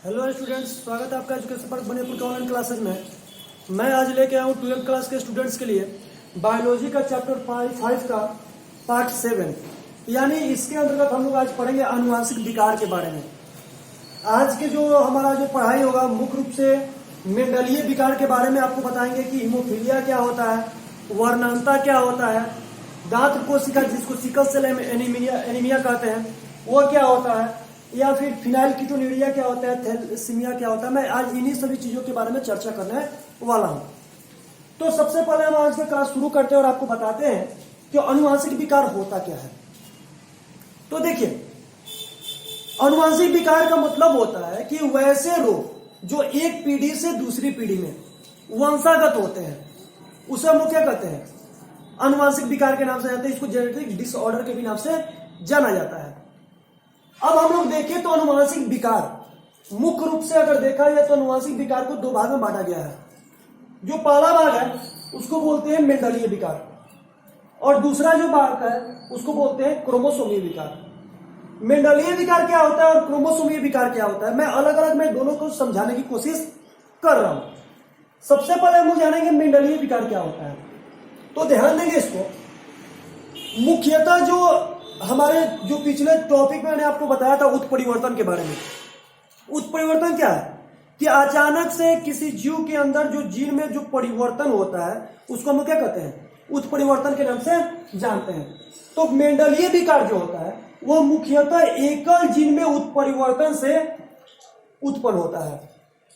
Hello students, स्वागत है आपका एजुकेशन पार्क बनियापुर के ऑनलाइन क्लासेज में। मैं आज लेके आया हूँ 12th क्लास के स्टूडेंट्स के लिए बायोलॉजी का चैप्टर 5 का पार्ट 7, यानी इसके अंतर्गत हम लोग आज पढ़ेंगे आनुवांशिक विकार के बारे में। आज के जो हमारा जो पढ़ाई होगा मुख्य रूप से मेंडलीय विकार के बारे में आपको बताएंगे कि हीमोफीलिया क्या होता है, वर्णांता क्या होता है, दांत कोशिका जिसको सिकल सेल एनीमिया कहते हैं वो क्या होता है, या फिर फिनाइल कीटोन्यूरिया क्या होता है, थैलेसीमिया क्या होता है। मैं आज इन्हीं सभी चीजों के बारे में चर्चा करने वाला हूं। तो सबसे पहले हम आज का क्लास शुरू करते हैं और आपको बताते हैं कि आनुवांशिक विकार होता क्या है। तो देखिए, आनुवांशिक विकार का मतलब होता है कि वैसे रोग जो एक पीढ़ी से दूसरी पीढ़ी में वंशागत होते हैं उसे हम लोग क्या कहते हैं, आनुवांशिक विकार के नाम से जानते हैं। इसको जेनेटिक डिसऑर्डर के भी नाम से जाना जाता है। अब हम लोग देखें तो आनुवांशिक विकार मुख्य रूप से अगर देखा जाए तो आनुवांशिक विकार को दो भाग में बांटा गया है। जो पहला भाग है उसको बोलते हैं मेंडलीय विकार और दूसरा जो भाग है उसको बोलते हैं क्रोमोसोमीय विकार। मेंडलीय विकार क्या होता है और क्रोमोसोमीय विकार क्या होता है, मैं अलग अलग मैं दोनों को समझाने की कोशिश कर रहा हूं। सबसे पहले हम लोग जानेंगे मेंडलीय विकार क्या होता है। तो ध्यान देंगे इसको, मुख्यतः जो हमारे जो पिछले टॉपिक में मैंने आपको बताया था उत्परिवर्तन के बारे में। उत्परिवर्तन क्या है कि अचानक से किसी जीव के अंदर जो जीन में जो परिवर्तन होता है उसको हम क्या कहते हैं, उत्परिवर्तन के नाम से जानते हैं। तो मेंडलीय विकार जो होता है वो मुख्यतः एकल जीन में उत्परिवर्तन से उत्पन्न होता है।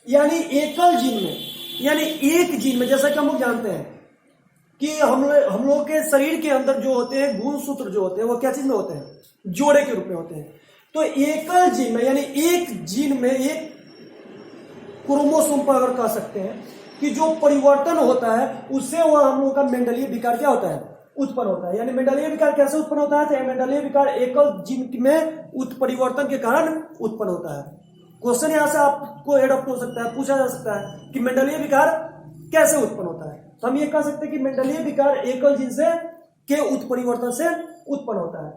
यानी एकल जीन में, यानी एक जीन में, जैसा कि हम लोग जानते हैं कि हम लोग के शरीर के अंदर जो होते हैं गुणसूत्र जो होते हैं वो क्या चीज में होते हैं, जोड़े के रूप में होते हैं। तो एकल जीन में यानी एक जीन में एक क्रोमोसोम पर अगर कह सकते हैं कि जो परिवर्तन होता है उससे वो हम लोग का मेंडलीय विकार क्या होता है, उत्पन्न होता है। यानी मेंडलीय विकार कैसे उत्पन्न होता है, तो मेंडलीय विकार एकल जीन में उत्परिवर्तन के कारण उत्पन्न होता है। क्वेश्चन यहां से आपको एडॉप्ट हो सकता है, पूछा जा सकता है कि मेंडलीय विकार कैसे उत्पन्न होता है। तो हम ये कह सकते हैं कि मेंडलीय विकार एकल जीन से के उत्परिवर्तन से उत्पन्न होता है।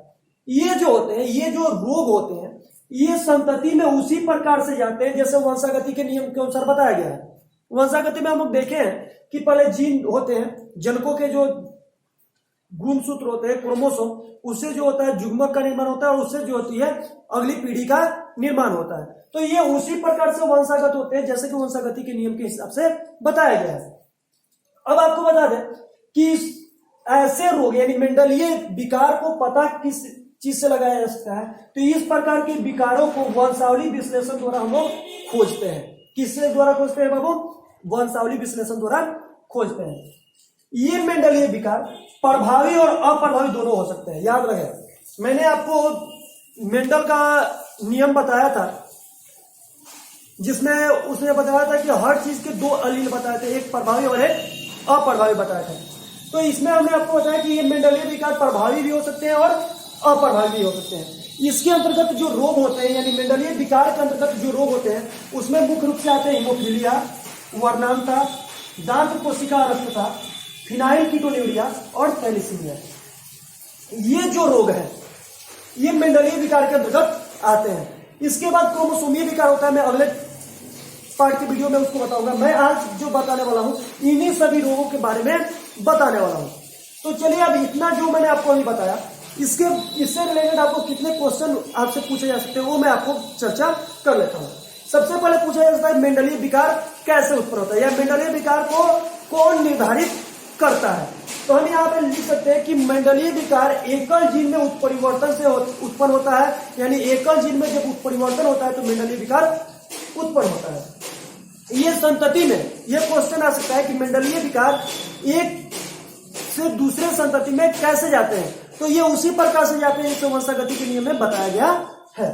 ये जो होते हैं, ये जो रोग होते हैं, ये संतति में उसी प्रकार से जाते हैं जैसे वंशागति के नियम के अनुसार बताया गया है। वंशागति में हम लोग देखें कि पहले जीन होते हैं, जनकों के जो गुणसूत्र होते हैं क्रोमोसोम, उससे जो होता है जुग्मक का निर्माण होता है और उससे जो होती है अगली पीढ़ी का निर्माण होता है। तो ये उसी प्रकार से वंशागत होते हैं जैसे कि वंशागति के नियम के हिसाब से बताया गया है। अब आपको बता दें कि ऐसे रोग यानी मेंडलीय विकार को पता किस चीज से लगाया जा सकता है, तो इस प्रकार के विकारों को वंशावली विश्लेषण द्वारा हम लोग खोजते हैं। किससे द्वारा खोजते हैं बाबू, वंशावली विश्लेषण द्वारा खोजते हैं। ये मेंडलीय विकार प्रभावी और अप्रभावी दोनों हो सकते हैं। याद रहे, मैंने आपको मेंडल का नियम बताया था जिसमें उसने बताया था कि हर चीज के दो अलील बताए थे, एक प्रभावी और एक अप्रभावी बताया था। तो इसमें हमने आपको बताया कि ये मेंडलीय विकार प्रभावी भी हो सकते हैं और अप्रभावी भी हो सकते हैं। इसके अंतर्गत जो रोग होते हैं यानी मेंडलीय विकार के अंतर्गत जो रोग होते हैं उसमें मुख्य रूप से आते हैं हीमोफीलिया, वर्णांता, दांत कोशिका अरक्तता, फिनाइल कीटोन्यूरिया और थैलेसीमिया। ये जो रोग है ये मेंडलीय विकार के अंतर्गत आते हैं। इसके बाद क्रोमोसोमीय विकार होता है, मैं अगले पार्ट की वीडियो में उसको बताऊंगा। मैं आज जो बताने वाला हूं इन्हीं सभी रोगों के बारे में बताने वाला हूं। तो चलिए, अब इतना जो मैंने आपको अभी बताया, इससे रिलेटेड आपको कितने क्वेश्चन आपसे पूछे जा सकते हैं वो मैं आपको चर्चा कर लेता हूं। सबसे पहले पूछा जाता है मेंडलीय विकार कैसे उत्पन्न होता है या मेंडलीय विकार को कौन निर्धारित करता है। तो हम यहाँ पे लिख सकते हैं कि मेंडलीय विकार एकल जीन में उत्परिवर्तन से उत्पन्न होता है। यानी एकल जीन में जब उत्परिवर्तन होता है तो मेंडलीय विकार उत्पन्न होता है। ये संतति में यह क्वेश्चन आ सकता है कि मेंडलीय विकार एक से दूसरे संतति में कैसे जाते हैं, तो ये उसी प्रकार से जाते हैं जैसे वंशागति के नियम में बताया गया है।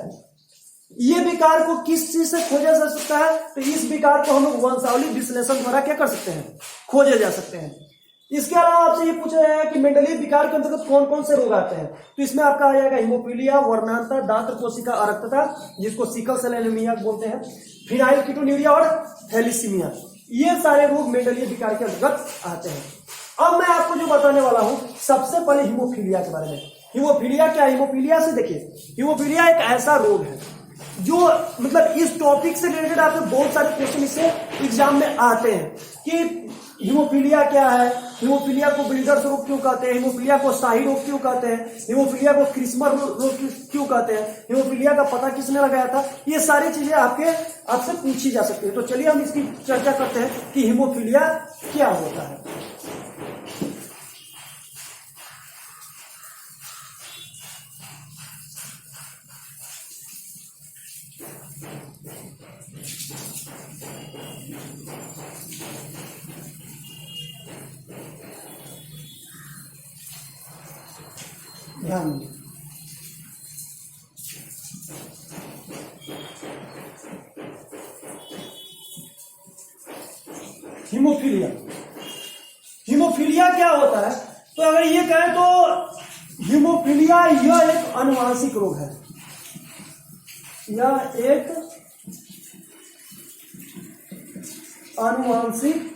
ये विकार को किस चीज से खोजा जा सकता है, तो इस विकार को हम लोग वंशावली विश्लेषण द्वारा क्या कर सकते हैं, खोजे जा सकते हैं। इसके अलावा आपसे ये पूछा जाएगा कि मेंडलीय विकार के अंतर्गत कौन कौन से रोग आते हैं, तो इसमें आपका आ जाएगा हीमोफीलिया, वर्णांता, दांत कोशिका अरक्तता जिसको सिकल सेल एनीमिया बोलते हैं, फिनाइल कीटोन्यूरिया और थैलेसीमिया। ये सारे रोग मेंडलीय विकार के अंतर्गत आते हैं। अब मैं आपको जो बताने वाला हूं सबसे पहले हीमोफीलिया के बारे में। हीमोफीलिया क्या है, हीमोफीलिया से देखिए, हीमोफीलिया एक ऐसा रोग है जो मतलब इस टॉपिक से रिलेटेड आपके बहुत सारे क्वेश्चन इससे एग्जाम में आते हैं कि हीमोफीलिया क्या है, हीमोफीलिया को बिल्डर्स रोग क्यों कहते हैं, हीमोफीलिया को शाही रोग क्यों कहते हैं, हीमोफीलिया को क्रिस्मर रोग क्यों कहते हैं, हीमोफीलिया का पता किसने लगाया था। ये सारी चीजें आपसे पूछी जा सकती है। तो चलिए हम इसकी चर्चा करते हैं कि हीमोफीलिया क्या होता है। ध्यान दें, हीमोफीलिया, हीमोफीलिया क्या होता है। तो अगर ये कहें तो हीमोफीलिया यह एक आनुवांशिक रोग है, यह एक आनुवांशिक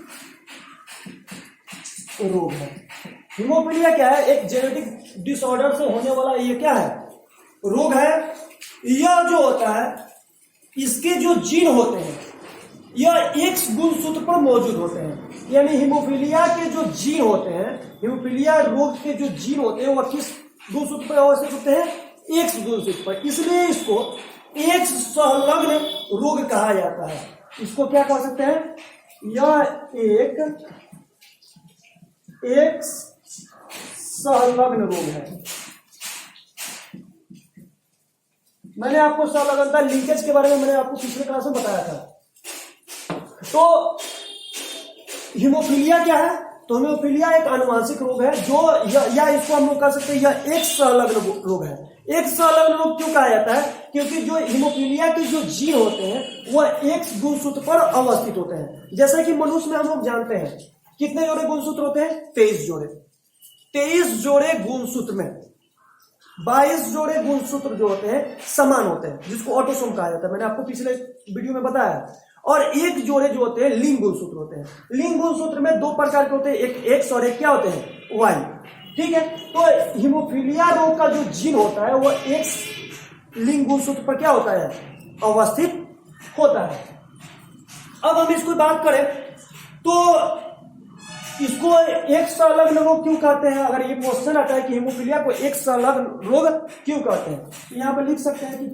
रोग है। हीमोफीलिया क्या है, एक जेनेटिक डिसऑर्डर से होने वाला ये क्या है, रोग है। यह जो होता है, इसके जो जीन होते हैं यह एक्स गुणसूत्र पर मौजूद होते हैं। यानी हीमोफीलिया के जो जीन होते हैं, हीमोफीलिया रोग के जो जीन होते हैं वह किस गुणसूत्र पर अवस्थित होते हैं, एक्स गुणसूत्र पर। इसलिए इसको एक्स संलग्न रोग कहा जाता है। इसको क्या कह सकते हैं, यह एक एक्स संलग्न रोग है। मैंने आपको संलग्नता लिंकेज के बारे में मैंने आपको पिछले क्लास में बताया था। तो हीमोफीलिया क्या है, तो हीमोफीलिया एक आनुवांशिक रोग है जो या इसको हम लोग कह सकते हैं यह एक संलग्न रोग है। एक संलग्न रोग क्यों कहा जाता है, क्योंकि जो हीमोफीलिया के जो जीन होते हैं वह एक्स गुणसूत्र पर अवस्थित होते हैं। जैसा कि मनुष्य में हम लोग जानते हैं कितने जोड़े गुणसूत्र होते हैं, 23 जोड़े। 23 जोड़े गुणसूत्र में 22 जोड़े गुणसूत्र जो होते हैं समान होते हैं, जिसको ऑटोसोम कहा जाता है। मैंने आपको पिछले वीडियो में बताया। और एक जोड़े जो होते हैं लिंग गुणसूत्र होते हैं। लिंग गुणसूत्र में दो प्रकार के होते हैं, एक एक्स और एक क्या होते हैं, वाई। ठीक है, तो हीमोफीलिया रोग का जो जीन होता है वह एक्स लिंग गुणसूत्र पर क्या होता है, अवस्थित होता है। अब हम इसको बात करें तो इसको एक संलग्न रोग क्यों कहते हैं। अगर ये क्वेश्चन आता है कि हीमोफीलिया को एक संलग्न रोग क्यों कहते हैं, तो यहां पर लिख सकते हैं कि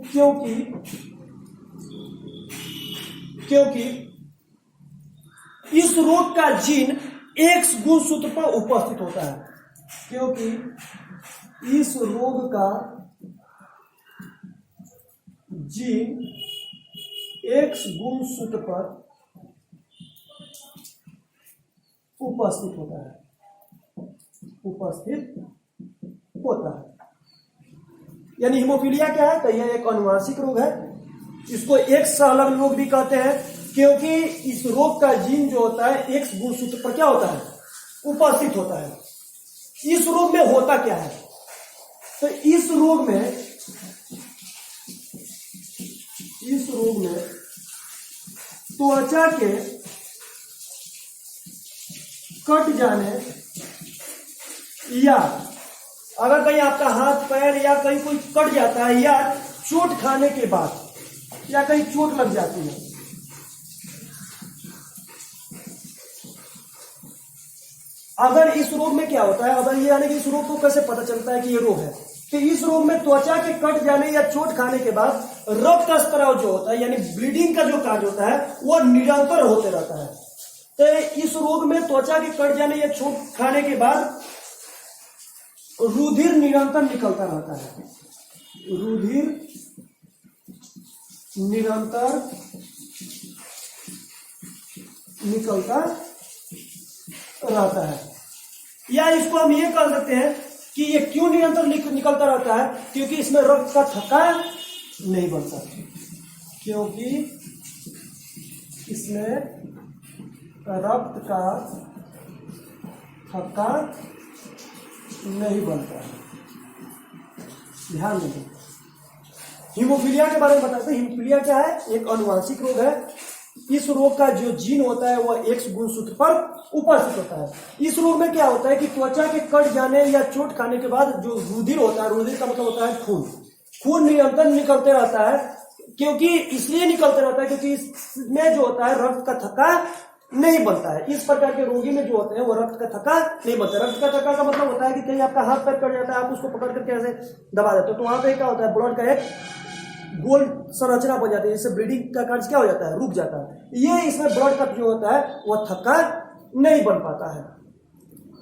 क्योंकि इस रोग का जीन एक्स गुणसूत्र पर उपस्थित होता है। क्योंकि इस रोग का जीन एक्स गुणसूत्र पर उपस्थित होता है। यानी हीमोफीलिया क्या है, तो यह एक आनुवांशिक रोग है। इसको एक संलग्न रोग भी कहते हैं क्योंकि इस रोग का जीन जो होता है एक्स गुणसूत्र पर क्या होता है, उपस्थित होता है। इस रोग में होता क्या है, तो इस रोग में त्वचा के कट जाने या अगर कहीं आपका हाथ पैर या कहीं कोई कट जाता है या चोट खाने के बाद या कहीं चोट लग जाती है, अगर इस रोग में क्या होता है, अगर ये यानी कि इस रोग को कैसे पता चलता है कि ये रोग है, तो इस रोग में त्वचा के कट जाने या चोट खाने के बाद रक्त स्त्राव जो होता है यानी ब्लीडिंग का जो कार्य होता है वह निरंतर होते रहता है। तो इस रोग में त्वचा के कट जाने या चोट खाने के बाद रुधिर निरंतर निकलता रहता है। रुधिर निरंतर निकलता रहता है। या इसको हम ये कह सकते हैं कि ये क्यों निरंतर निकलता रहता है, क्योंकि इसमें रक्त का थक्का नहीं बनता, क्योंकि इसमें रक्त का थक्का नहीं बनता है। ध्यान दें, हीमोफीलिया के बारे में बताते हैं। हीमोफीलिया क्या है, एक आनुवांशिक रोग है। इस रोग का जो जीन होता है वह एक्स गुणसूत्र पर उपस्थित होता है। इस रोग में क्या होता है कि त्वचा के कट जाने या चोट खाने के बाद जो रुधिर होता है, रुधिर का मतलब होता है खून, खून निरंतर निकलते रहता है क्योंकि इसलिए निकलते रहता है क्योंकि इसमें जो होता है रक्त का थक्का नहीं बनता है। इस प्रकार के रोगी में जो होते हैं वो रक्त का थक्का नहीं बनता। रक्त का थक्का का मतलब होता है कि कहीं आपका हाथ पैर कट जाता है, आप उसको पकड़ करके ऐसे दबा देते हो तो वहां पे क्या होता है, ब्लड का एक गोल संरचना बन जाती है, जिससे ब्लीडिंग का कार्य क्या हो जाता है, रुक जाता है। ये इसमें ब्लड का जो होता है वह थक्का नहीं बन पाता है।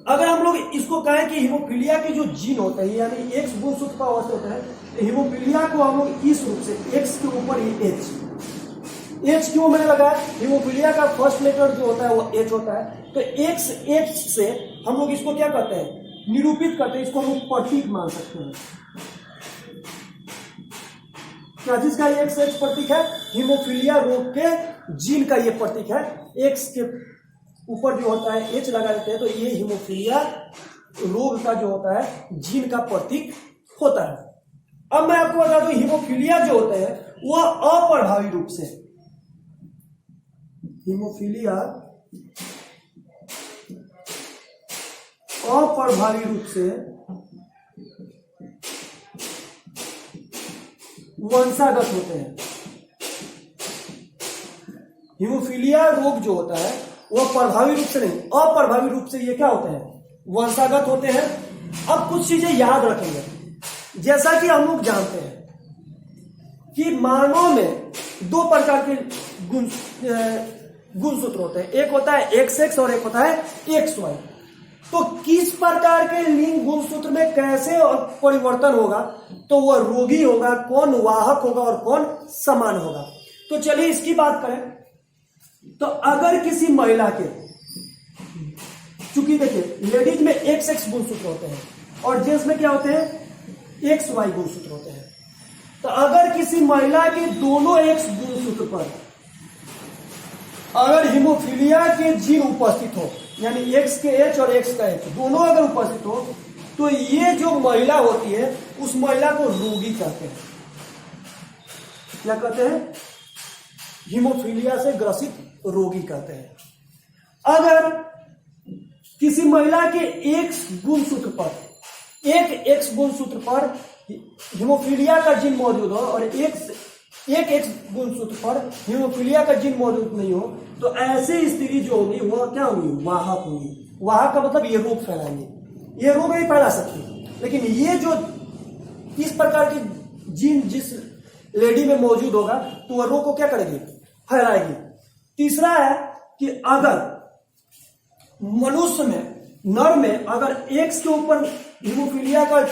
अगर हम लोग इसको कहें कि हीमोफीलिया के जो जीन होते हैं यानी एक्स गुणसूत्र का अवस्था होता है, तो हीमोफीलिया को हम लोग इस रूप से एक्स के ऊपर ही एच क्यों मैंने लगाया, हीमोफीलिया का फर्स्ट लेटर जो होता है वो एच होता है, तो एक्स एच से हम लोग इसको क्या करते हैं, निरूपित करते हैं, इसको हम लोग प्रतीक मान सकते हैं। क्या जिसका एक्स एच प्रतीक है, हीमोफीलिया रोग के जीन का ये प्रतीक है। एक्स के ऊपर जो होता है एच लगा देते हैं तो ये हीमोफीलिया रोग का जो होता है जीन का प्रतीक होता है। अब मैं आपको बता दूं हीमोफीलिया जो होते हैं वह अप्रभावी रूप से, हीमोफीलिया अप्रभावी रूप से वंशागत होते हैं। हीमोफीलिया रोग जो होता है वह प्रभावी रूप से नहीं, अप्रभावी रूप से ये क्या होते हैं, वंशागत होते हैं। अब कुछ चीजें याद रखेंगे, जैसा कि हम लोग जानते हैं कि मानव में दो प्रकार के गुणसूत्र होते हैं, एक होता है एक्स एक्स और एक होता है एक्स वाई। तो किस प्रकार के लिंग गुणसूत्र में कैसे परिवर्तन होगा, तो वह रोगी होगा, कौन वाहक होगा और कौन समान होगा। तो चलिए इसकी बात करें। तो अगर किसी महिला के, चूंकि देखिए लेडीज में एक्स एक्स गुणसूत्र होते हैं और जेंट्स में क्या होते हैं, एक्स वाई गुणसूत्र होते हैं। तो अगर किसी महिला के दोनों एक्स गुणसूत्र पर अगर हीमोफीलिया के जीन उपस्थित हो, यानी एक्स के एच और एक्स का एच दोनों अगर उपस्थित हो, तो ये जो महिला होती है उस महिला को रोगी कहते हैं। क्या कहते हैं, हीमोफीलिया से ग्रसित रोगी कहते हैं। अगर किसी महिला के एक्स गुणसूत्र पर, एक एक्स गुणसूत्र पर हीमोफीलिया का जीन मौजूद हो और एक एक्स गुणसूत्र पर हीमोफीलिया का जीन मौजूद नहीं हो, तो ऐसी स्त्री जो होगी वह क्या होगी, वाहक होगी। वाहक का मतलब ये रोग फैलाएंगे। ये रोग नहीं फैला सकती, लेकिन ये जो इस प्रकार की जीन जिस लेडी में मौजूद होगा तो वह रोग को क्या करेगी, फैलाएगी। तीसरा है कि अगर मनुष्य में, नर में अगर एक्स के ऊपर हीमोफीलिया का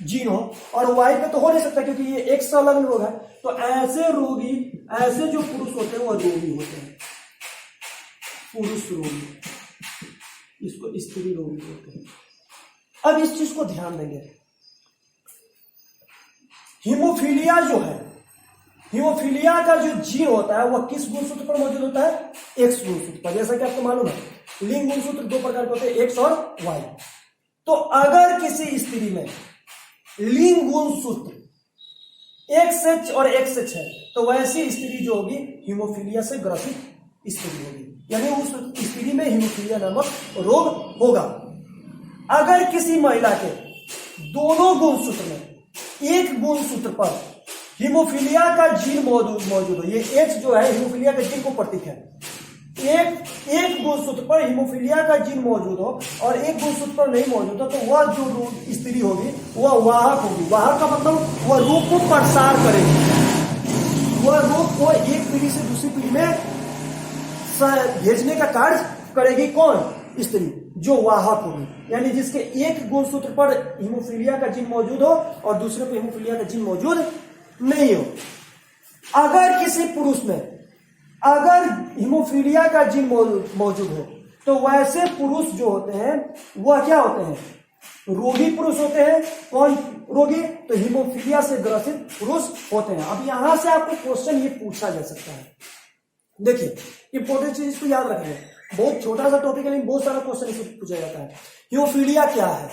जीन हो और वाई पे तो हो नहीं सकता क्योंकि ये एक्स से अलग रोग है, तो ऐसे रोगी, ऐसे जो पुरुष होते हैं वह रोगी होते हैं, पुरुष रोगी, इसको स्त्री रोगी होते हैं। अब इस चीज को ध्यान देंगे, हीमोफीलिया जो है, हीमोफीलिया का जो जीन होता है वह किस गुणसूत्र पर मौजूद होता है, एक्स गुणसूत्र पर। जैसा कि आपको मालूम है लिंग गुणसूत्र दो प्रकार के होते हैं, एक्स और वाई। तो अगर किसी स्त्री में लिंग गुणसूत्र एक्स एच और एक्स एच है, तो वैसी स्त्री जो होगी हीमोफीलिया से ग्रसित स्त्री होगी, यानी उस स्त्री में हीमोफीलिया नामक रोग होगा। अगर किसी महिला के दोनों गुणसूत्र में एक गुणसूत्र पर हीमोफीलिया का जीन मौजूद हो, ये एच जो है हीमोफीलिया के जीन को प्रतीक है, एक गुणसूत्र पर हीमोफीलिया का जीन मौजूद हो और एक गुणसूत्र पर नहीं मौजूद हो, तो वह जो स्त्री होगी वह वाहक होगी। वाहक का मतलब वह रोग को प्रसार करेगी, वह रोग को एक पीढ़ी से दूसरी पीढ़ी में भेजने का कार्य करेगी। कौन, स्त्री जो वाहक होगी, यानी जिसके एक गुणसूत्र पर हीमोफीलिया का जीन मौजूद हो और दूसरे पर हीमोफीलिया का जीन मौजूद नहीं हो। अगर किसी पुरुष में अगर हीमोफीलिया का जीन मौजूद हो, तो वैसे पुरुष जो होते हैं वह क्या होते हैं, रोगी पुरुष होते हैं। कौन रोगी, तो हीमोफीलिया से ग्रसित पुरुष होते हैं। अब यहां से आपको क्वेश्चन ये पूछा जा सकता है, देखिए इंपॉर्टेंट चीज इसको याद रखिए, बहुत छोटा सा टॉपिक है लेकिन बहुत सारा क्वेश्चन इसको पूछा जाता है। हीमोफीलिया क्या है,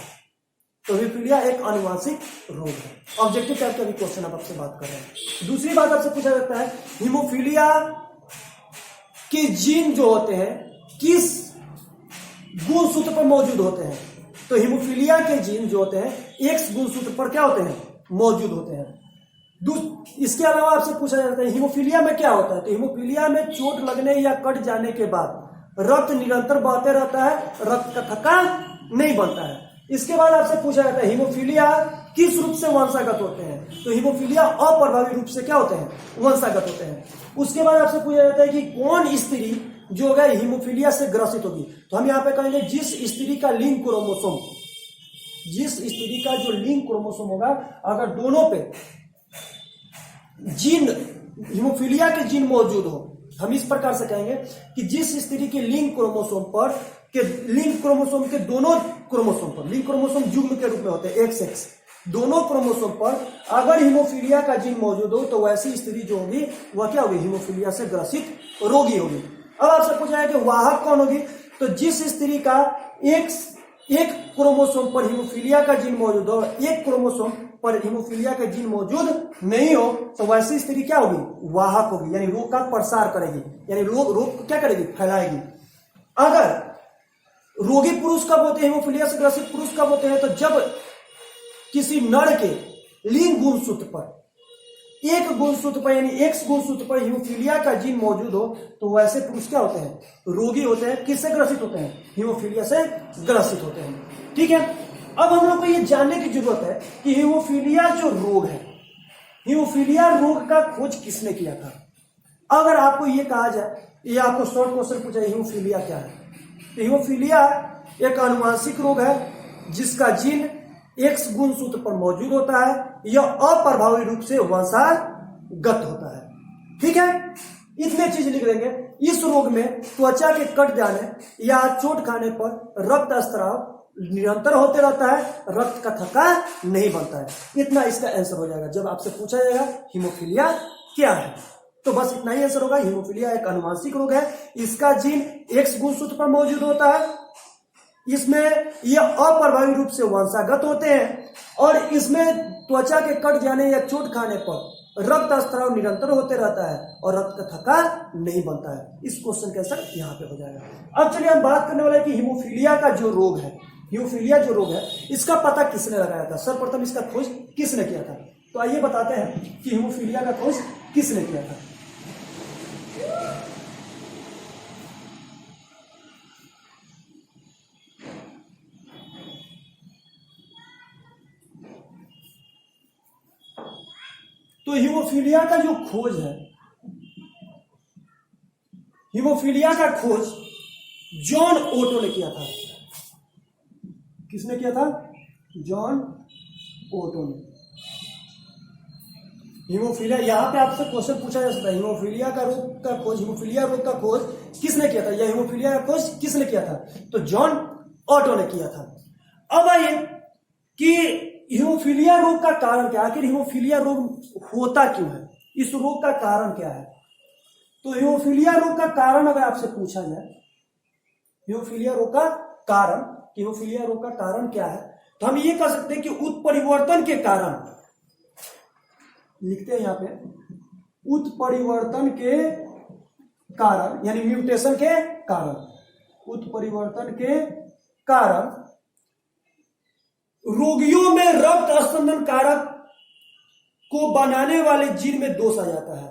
तो हीमोफीलिया एक आनुवांशिक रोग है। ऑब्जेक्टिव टाइप का भी क्वेश्चन आप आपसे बात कर रहे हैं। दूसरी बात आपसे पूछा जाता है, हीमोफीलिया के जीन जो होते हैं किस गुणसूत्र पर मौजूद होते हैं, तो हीमोफीलिया के जीन जो होते हैं एक्स गुणसूत्र पर क्या होते हैं, मौजूद होते हैं। इसके अलावा आपसे पूछा जाता है हीमोफीलिया में क्या होता है। तो हीमोफीलिया में चोट लगने या कट जाने के बाद रक्त निरंतर बहते रहता है, रक्त का थक्का नहीं बनता है। इसके बाद आपसे पूछा जाता है हीमोफीलिया किस रूप से वंशागत होते हैं। तो हीमोफीलिया अप्रभावी रूप से क्या होते हैं, वंशागत होते हैं। उसके बाद आपसे पूछा जाता है कि कौन स्त्री जो है हीमोफीलिया से ग्रसित होगी। तो हम यहाँ पे कहेंगे जिस स्त्री का लिंग क्रोमोसोम, जिस स्त्री का जो लिंग क्रोमोसोम होगा, अगर दोनों पे जीन हीमोफीलिया के जीन मौजूद हो, हम इस प्रकार से कहेंगे कि जिस स्त्री के लिंग क्रोमोसोम पर के लिंग क्रोमोसोम के दोनों क्रोमोसोम पर, लिंग क्रोमोसोम युग्म के रूप में होते हैं एक्स एक्स, दोनों क्रोमोसोम पर अगर हीमोफीलिया का जीन मौजूद हो तो वैसी स्त्री जो होगी वह क्या होगी, हीमोफीलिया से ग्रसित रोगी होगी। अब आपसे पूछा है कि वाहक कौन होगी। तो जिस स्त्री का एक क्रोमोसोम पर हीमोफीलिया का जीन मौजूद हो, एक क्रोमोसोम पर हीमोफीलिया का जीन मौजूद नहीं हो, तो वैसी स्त्री क्या होगी, वाहक होगी, यानी रोग का प्रसार करेगी, यानी रोग को क्या करेगी, फैलाएगी। अगर रोगी पुरुष कब होते हैं, हीमोफीलिया से ग्रसित पुरुष कब होते हैं, तो जब किसी नर के लिंग गुणसूत्र पर, एक गुणसूत्र पर यानी एक्स गुणसूत्र पर हीमोफीलिया का जीन मौजूद हो, तो वैसे पुरुष क्या होते हैं, रोगी होते हैं। किससे ग्रसित होते हैं, हीमोफीलिया से ग्रसित होते हैं। ठीक है, अब हम लोग को ये जानने की जरूरत है कि हीमोफीलिया जो रोग है, हीमोफीलिया रोग का खोज किसने किया था। अगर आपको ये कहा जाए, ये आपको शॉर्ट क्वेश्चन पूछा, हीमोफीलिया क्या है, तो हीमोफीलिया एक आनुवांशिक रोग है जिसका जीन एक्स गुणसूत्र पर मौजूद होता है, यह अप्रभावी रूप से वंशागत होता है। ठीक है, इतने चीज लिख लेंगे। इस रोग में त्वचा के कट जाने या चोट खाने पर रक्त स्राव निरंतर होते रहता है, रक्त का थक्का नहीं बनता है। इतना इसका आंसर हो जाएगा जब आपसे पूछा जाएगा हीमोफीलिया क्या है। तो बस इतना ही आंसर होगा। हीमोफीलिया एक आनुवांशिक रोग है, इसका जीन एक्स गुणसूत्र पर मौजूद होता है, इसमें यह अप्रभावी रूप से वंशागत होते हैं और इसमें त्वचा के कट जाने या चोट खाने पर रक्त स्राव निरंतर होते रहता है और रक्त का थक्का नहीं बनता है। इस क्वेश्चन का आंसर यहाँ पे हो जाएगा। अब चलिए हम बात करने वाले हैं कि हीमोफीलिया का जो रोग है, हीमोफीलिया जो रोग है, इसका पता किसने लगाया था, सर्वप्रथम इसका खोज किसने किया था। तो आइए बताते हैं कि हीमोफीलिया का खोज किसने किया था। तो हीमोफीलिया का जो खोज है, हीमोफीलिया का खोज जॉन ओटो ने किया था। किसने किया था, जॉन ओटो ने। हीमोफीलिया, यहां पे आपसे क्वेश्चन पूछा जा सकता है, हीमोफीलिया का रोग का खोज, हीमोफीलिया रोग का खोज किसने किया था, या हीमोफीलिया का खोज किसने किया था। तो जॉन ओटो ने किया था। अब आइए कि हीमोफीलिया रोग का कारण क्या, आखिर हीमोफीलिया रोग होता क्यों है, इस रोग का कारण क्या है। तो हीमोफीलिया रोग का कारण अगर आपसे पूछा जाए, हीमोफीलिया रोग का कारण, हीमोफीलिया रोग का कारण क्या है, तो हम ये कह सकते हैं कि उत्परिवर्तन के कारण, लिखते हैं यहां पे, उत्परिवर्तन के कारण यानी म्यूटेशन के कारण, उत्परिवर्तन के कारण रोगियों में रक्त स्पंदन कारक को बनाने वाले जीन में दोष आ जाता है।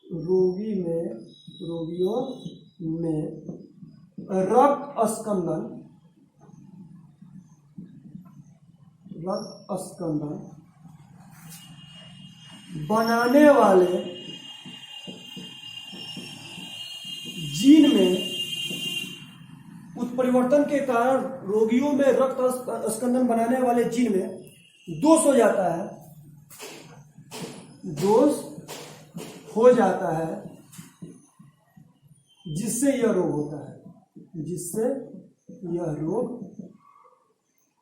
रोगियों में रक्त स्पंदन बनाने वाले जीन में, उत्परिवर्तन के कारण रोगियों में रक्त स्पंदन बनाने वाले जीन में दोष हो जाता है, दोष हो जाता है, जिससे यह रोग होता है, जिससे यह रोग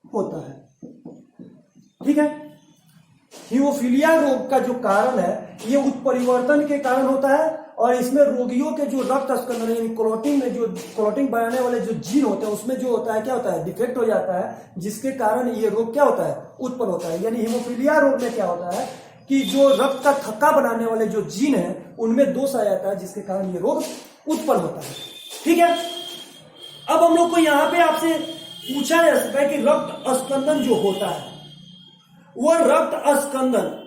होता है। ठीक है, हीमोफीलिया रोग का जो कारण है ये उत्परिवर्तन के कारण होता है और इसमें रोगियों के जो रक्त स्पंदन यानी क्लोटिंग में जो क्लोटिंग बनाने वाले जो जीन होते हैं उसमें जो होता है क्या होता है, डिफेक्ट हो जाता है, जिसके कारण ये रोग क्या होता है, उत्पन्न होता है। यानी हीमोफीलिया रोग में क्या होता है कि जो रक्त का थक्का बनाने वाले जो जीन है उनमें दोष आ जाता है, जिसके कारण ये रोग उत्पन्न होता है। ठीक है, अब हम लोग को यहाँ पे आपसे पूछा जा सकता है कि रक्त स्पंदन जो होता है, वह रक्त स्पंदन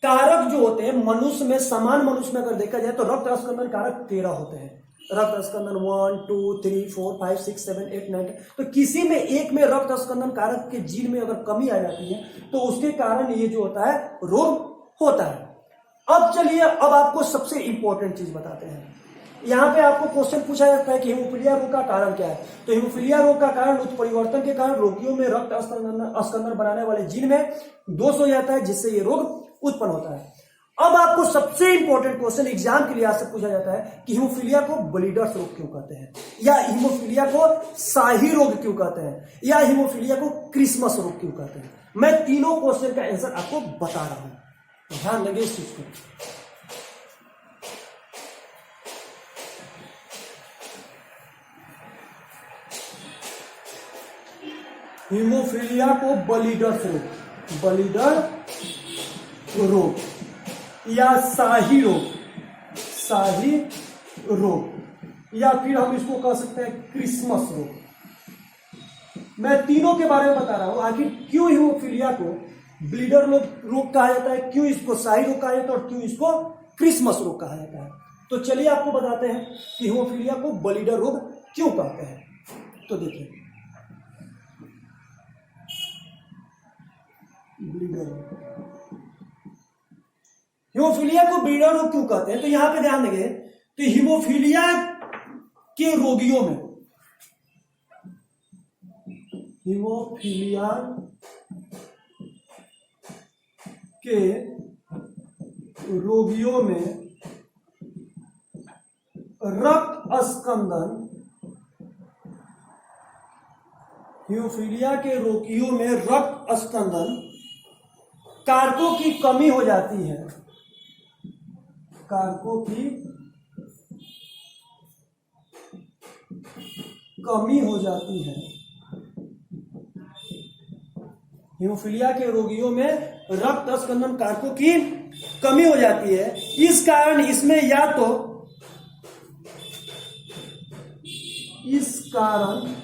कारक जो होते हैं मनुष्य में, समान मनुष्य में अगर देखा जाए तो रक्त अस्कंदन कारक 13 होते हैं। रक्त अस्कंदन 1 2 3 4 5 6 7 8 9। तो किसी में एक में रक्त अस्कंदन कारक के जीन में अगर कमी आ जाती है तो उसके कारण ये जो होता है रोग होता है। अब चलिए, अब आपको सबसे इंपॉर्टेंट चीज बताते हैं। यहाँ पे आपको क्वेश्चन पूछा जाता है कि हीमोफीलिया रोग का कारण क्या है। तो हीमोफीलिया रोग का कारण उत्परिवर्तन के कारण रोगियों में रक्त अस्कंदन बनाने वाले जीन में दोष हो जाता है, जिससे ये रोग उत्पन्न होता है। अब आपको सबसे इंपॉर्टेंट क्वेश्चन एग्जाम के लिहाज से पूछा जाता है कि हीमोफीलिया को ब्लीडर्स रोग क्यों कहते हैं, या हीमोफीलिया को शाही रोग क्यों कहते हैं, या हीमोफीलिया को क्रिसमस रोग क्यों कहते हैं। मैं तीनों क्वेश्चन का आंसर आपको बता रहा हूं, ध्यान लगे इस चीज को। हीमोफीलिया को ब्लीडर्स रोग, ब्लीडर रोग या शाही रोग, शाही रोग, या फिर हम इसको कह सकते हैं क्रिसमस रोग। मैं तीनों के बारे में बता रहा हूं, आखिर क्यों हीमोफीलिया को ब्लीडर रोग कहा जाता है, क्यों इसको शाही रोग कहा जाता है और क्यों इसको क्रिसमस रोग कहा जाता है। तो चलिए आपको बताते हैं कि हीमोफीलिया को ब्लीडर रोग क्यों कहते हैं। तो देखिए, हीमोफीलिया को ब्लीडर रोग क्यों कहते हैं, तो यहां पे ध्यान देंगे कि हीमोफीलिया के रोगियों में, हीमोफीलिया के रोगियों में रक्त अस्कंदन, हीमोफीलिया के रोगियों में रक्त अस्कंदन कारकों की कमी हो जाती है, कारकों की कमी हो जाती है। हीमोफीलिया के रोगियों में रक्त अस्कंदन कारकों की कमी हो जाती है। इस कारण इसमें या तो, इस कारण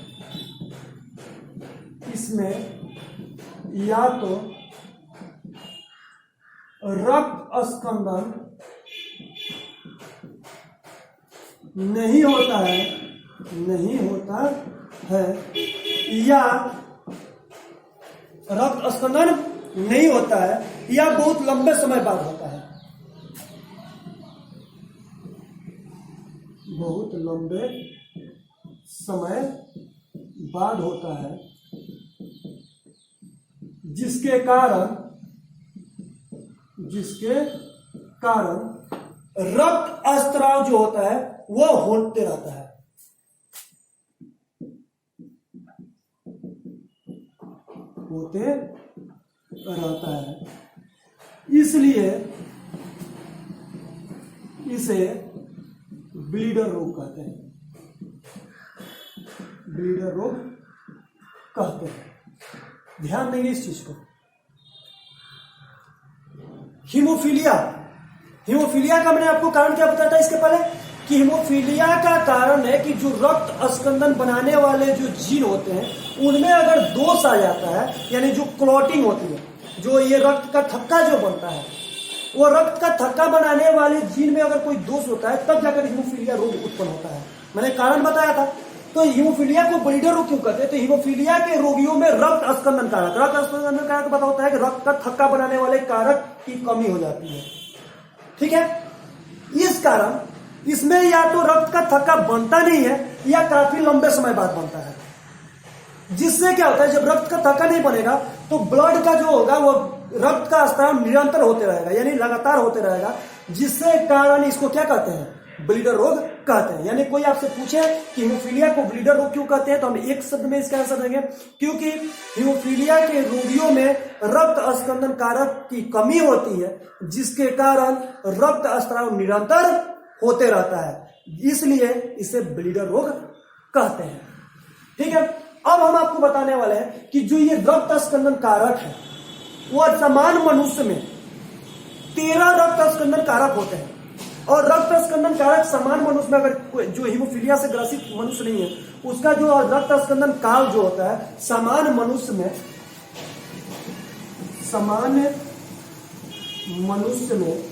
इसमें या तो रक्त अस्कंदन नहीं होता है, नहीं होता है, या रक्त अस्कंदन नहीं होता है, या बहुत लंबे समय बाद होता है, बहुत लंबे समय बाद होता है, जिसके कारण रक्त अस्त्राव जो होता है वो होते रहता है, होते रहता है। इसलिए इसे ब्लीडर रोग कहते हैं, ब्लीडर रोग कहते हैं। ध्यान देंगे इस चीज को। हीमोफीलिया का मैंने आपको कारण क्या बताया था इसके पहले, कि हीमोफीलिया का कारण है कि जो रक्त अस्कंदन बनाने वाले जो जीन होते हैं उनमें अगर दोष आ जाता है, यानी जो क्लॉटिंग होती है, जो ये रक्त का थक्का जो बनता है, वो रक्त का थक्का बनाने वाले जीन में अगर कोई दोष होता है तब जाकर हीमोफीलिया रोग उत्पन्न होता है। मैंने कारण बताया था। तो हीमोफीलिया को ब्लीडर रोग क्यों कहते हैं, तो हीमोफीलिया के रोगियों में रक्त अस्कंदन कारक, रक्त अस्कंदन कारक पता होता है कि रक्त का थक्का बनाने वाले कारक की कमी हो जाती है, ठीक है। इस कारण इसमें या तो रक्त का थक्का बनता नहीं है या काफी लंबे समय बाद बनता है, जिससे क्या होता है, जब रक्त का थक्का नहीं बनेगा तो ब्लड का जो होगा वो रक्त का स्त्राव निरंतर होते रहेगा, यानी लगातार होते रहेगा, जिससे कारण इसको क्या कहते हैं, ब्लीडर रोग कहते हैं। यानी कोई आपसे पूछे कि हीमोफीलिया को ब्लीडर रोग क्यों कहते हैं, तो हम एक शब्द में इसका आंसर देंगे, क्योंकि हीमोफीलिया के रोगियों में रक्त अस्कंदन कारक की कमी होती है, जिसके कारण रक्त स्त्राव निरंतर होते रहता है, इसलिए इसे ब्लीडर रोग कहते हैं, ठीक है। अब हम आपको बताने वाले हैं कि जो ये रक्त अस्कंदन कारक है वो समान मनुष्य में 13 रक्त अस्कंदन कारक होते हैं, और रक्त अस्कंदन कारक समान मनुष्य में, अगर जो हीमोफीलिया से ग्रसित मनुष्य नहीं है उसका जो रक्त अस्कंदन काल जो होता है समान मनुष्य में, सामान्य मनुष्य में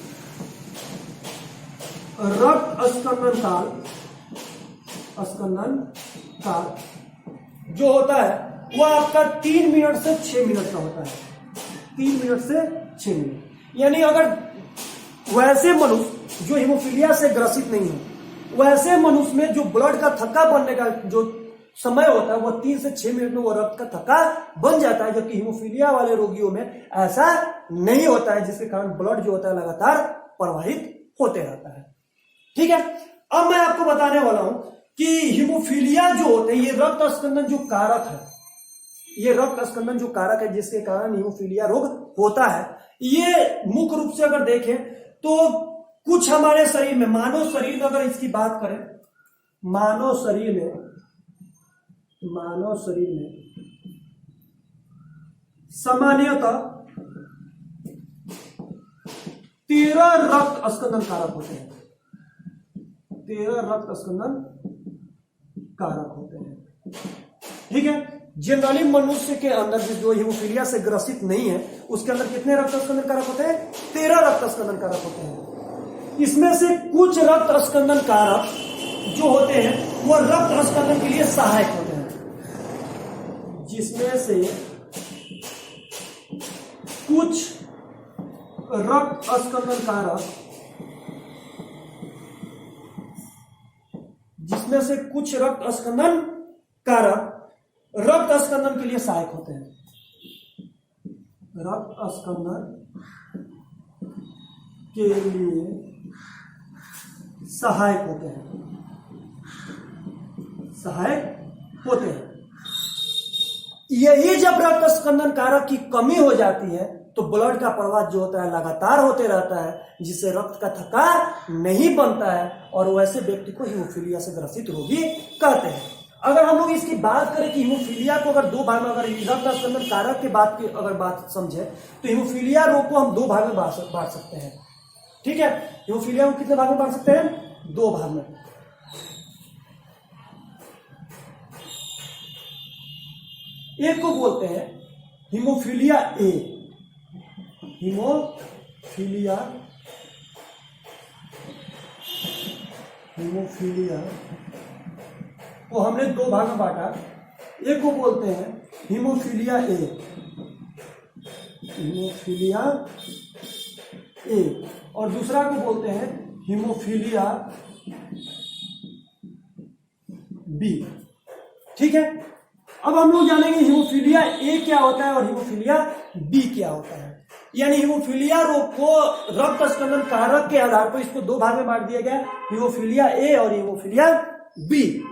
रक्त स्कंदन काल जो होता है वह आपका 3 मिनट से 6 मिनट का होता है। 3 मिनट से 6 मिनट। यानी अगर वैसे मनुष्य जो हीमोफीलिया से ग्रसित नहीं है, वैसे मनुष्य में जो ब्लड का थक्का बनने का जो समय होता है वह 3 से 6 मिनट में वो रक्त का थक्का बन जाता है, जबकि हीमोफीलिया वाले रोगियों में ऐसा नहीं होता है, जिसके कारण ब्लड जो होता है लगातार प्रवाहित होते रहता है। ठीक है, अब मैं आपको बताने वाला हूं कि हीमोफीलिया जो होते हैं, ये रक्त स्कंदन जो कारक है, ये रक्त स्कंदन जो कारक है जिसके कारण हीमोफीलिया रोग होता है, ये मुख्य रूप से अगर देखें तो कुछ हमारे शरीर में, मानव शरीर में अगर इसकी बात करें, मानव शरीर में सामान्यतः 13 रक्त स्कंदन कारक होते हैं। 13 रक्त स्कंदन कारक होते हैं। ठीक है, जनरली मनुष्य के अंदर जो हीमोफीलिया से ग्रसित नहीं है उसके अंदर कितने रक्त स्कंदन कारक होते हैं? 13 रक्त स्कंदन कारक होते हैं। इसमें से कुछ रक्त स्कंदन कारक जो होते हैं वो रक्त स्कंदन के लिए सहायक होते हैं, जिसमें से कुछ रक्त स्कंदन कारक रक्त स्कंदन के लिए सहायक होते हैं। रक्त स्कंदन के लिए सहायक होते हैं। यही जब रक्त स्कंदन कारक की कमी हो जाती है तो ब्लड का प्रवाह जो होता है लगातार होते रहता है, जिससे रक्त का थक्का नहीं बनता है और वैसे व्यक्ति को हीमोफीलिया से ग्रसित रोगी कहते हैं। अगर हम लोग इसकी बात करें कि हीमोफीलिया को अगर 2 भाग में, अगर रक्त स्कंदन कारक के बात समझे तो हीमोफीलिया रोग को हम 2 भाग में बांट सकते हैं। ठीक है, हीमोफीलिया को कितने भाग में बांट सकते हैं? 2 भाग में। एक को बोलते हैं हीमोफीलिया ए। हीमोफीलिया को हमने 2 भाग में बांटा। एक को बोलते हैं हीमोफीलिया ए और दूसरा को बोलते हैं हीमोफीलिया बी। ठीक है, अब हम लोग जानेंगे हीमोफीलिया ए क्या होता है और हीमोफीलिया बी क्या होता है। यानी हीमोफीलिया रोग को रक्त स्कंदन कारक के आधार पर इसको 2 भाग में बांट दिया गया, हीमोफीलिया ए और हीमोफीलिया बी।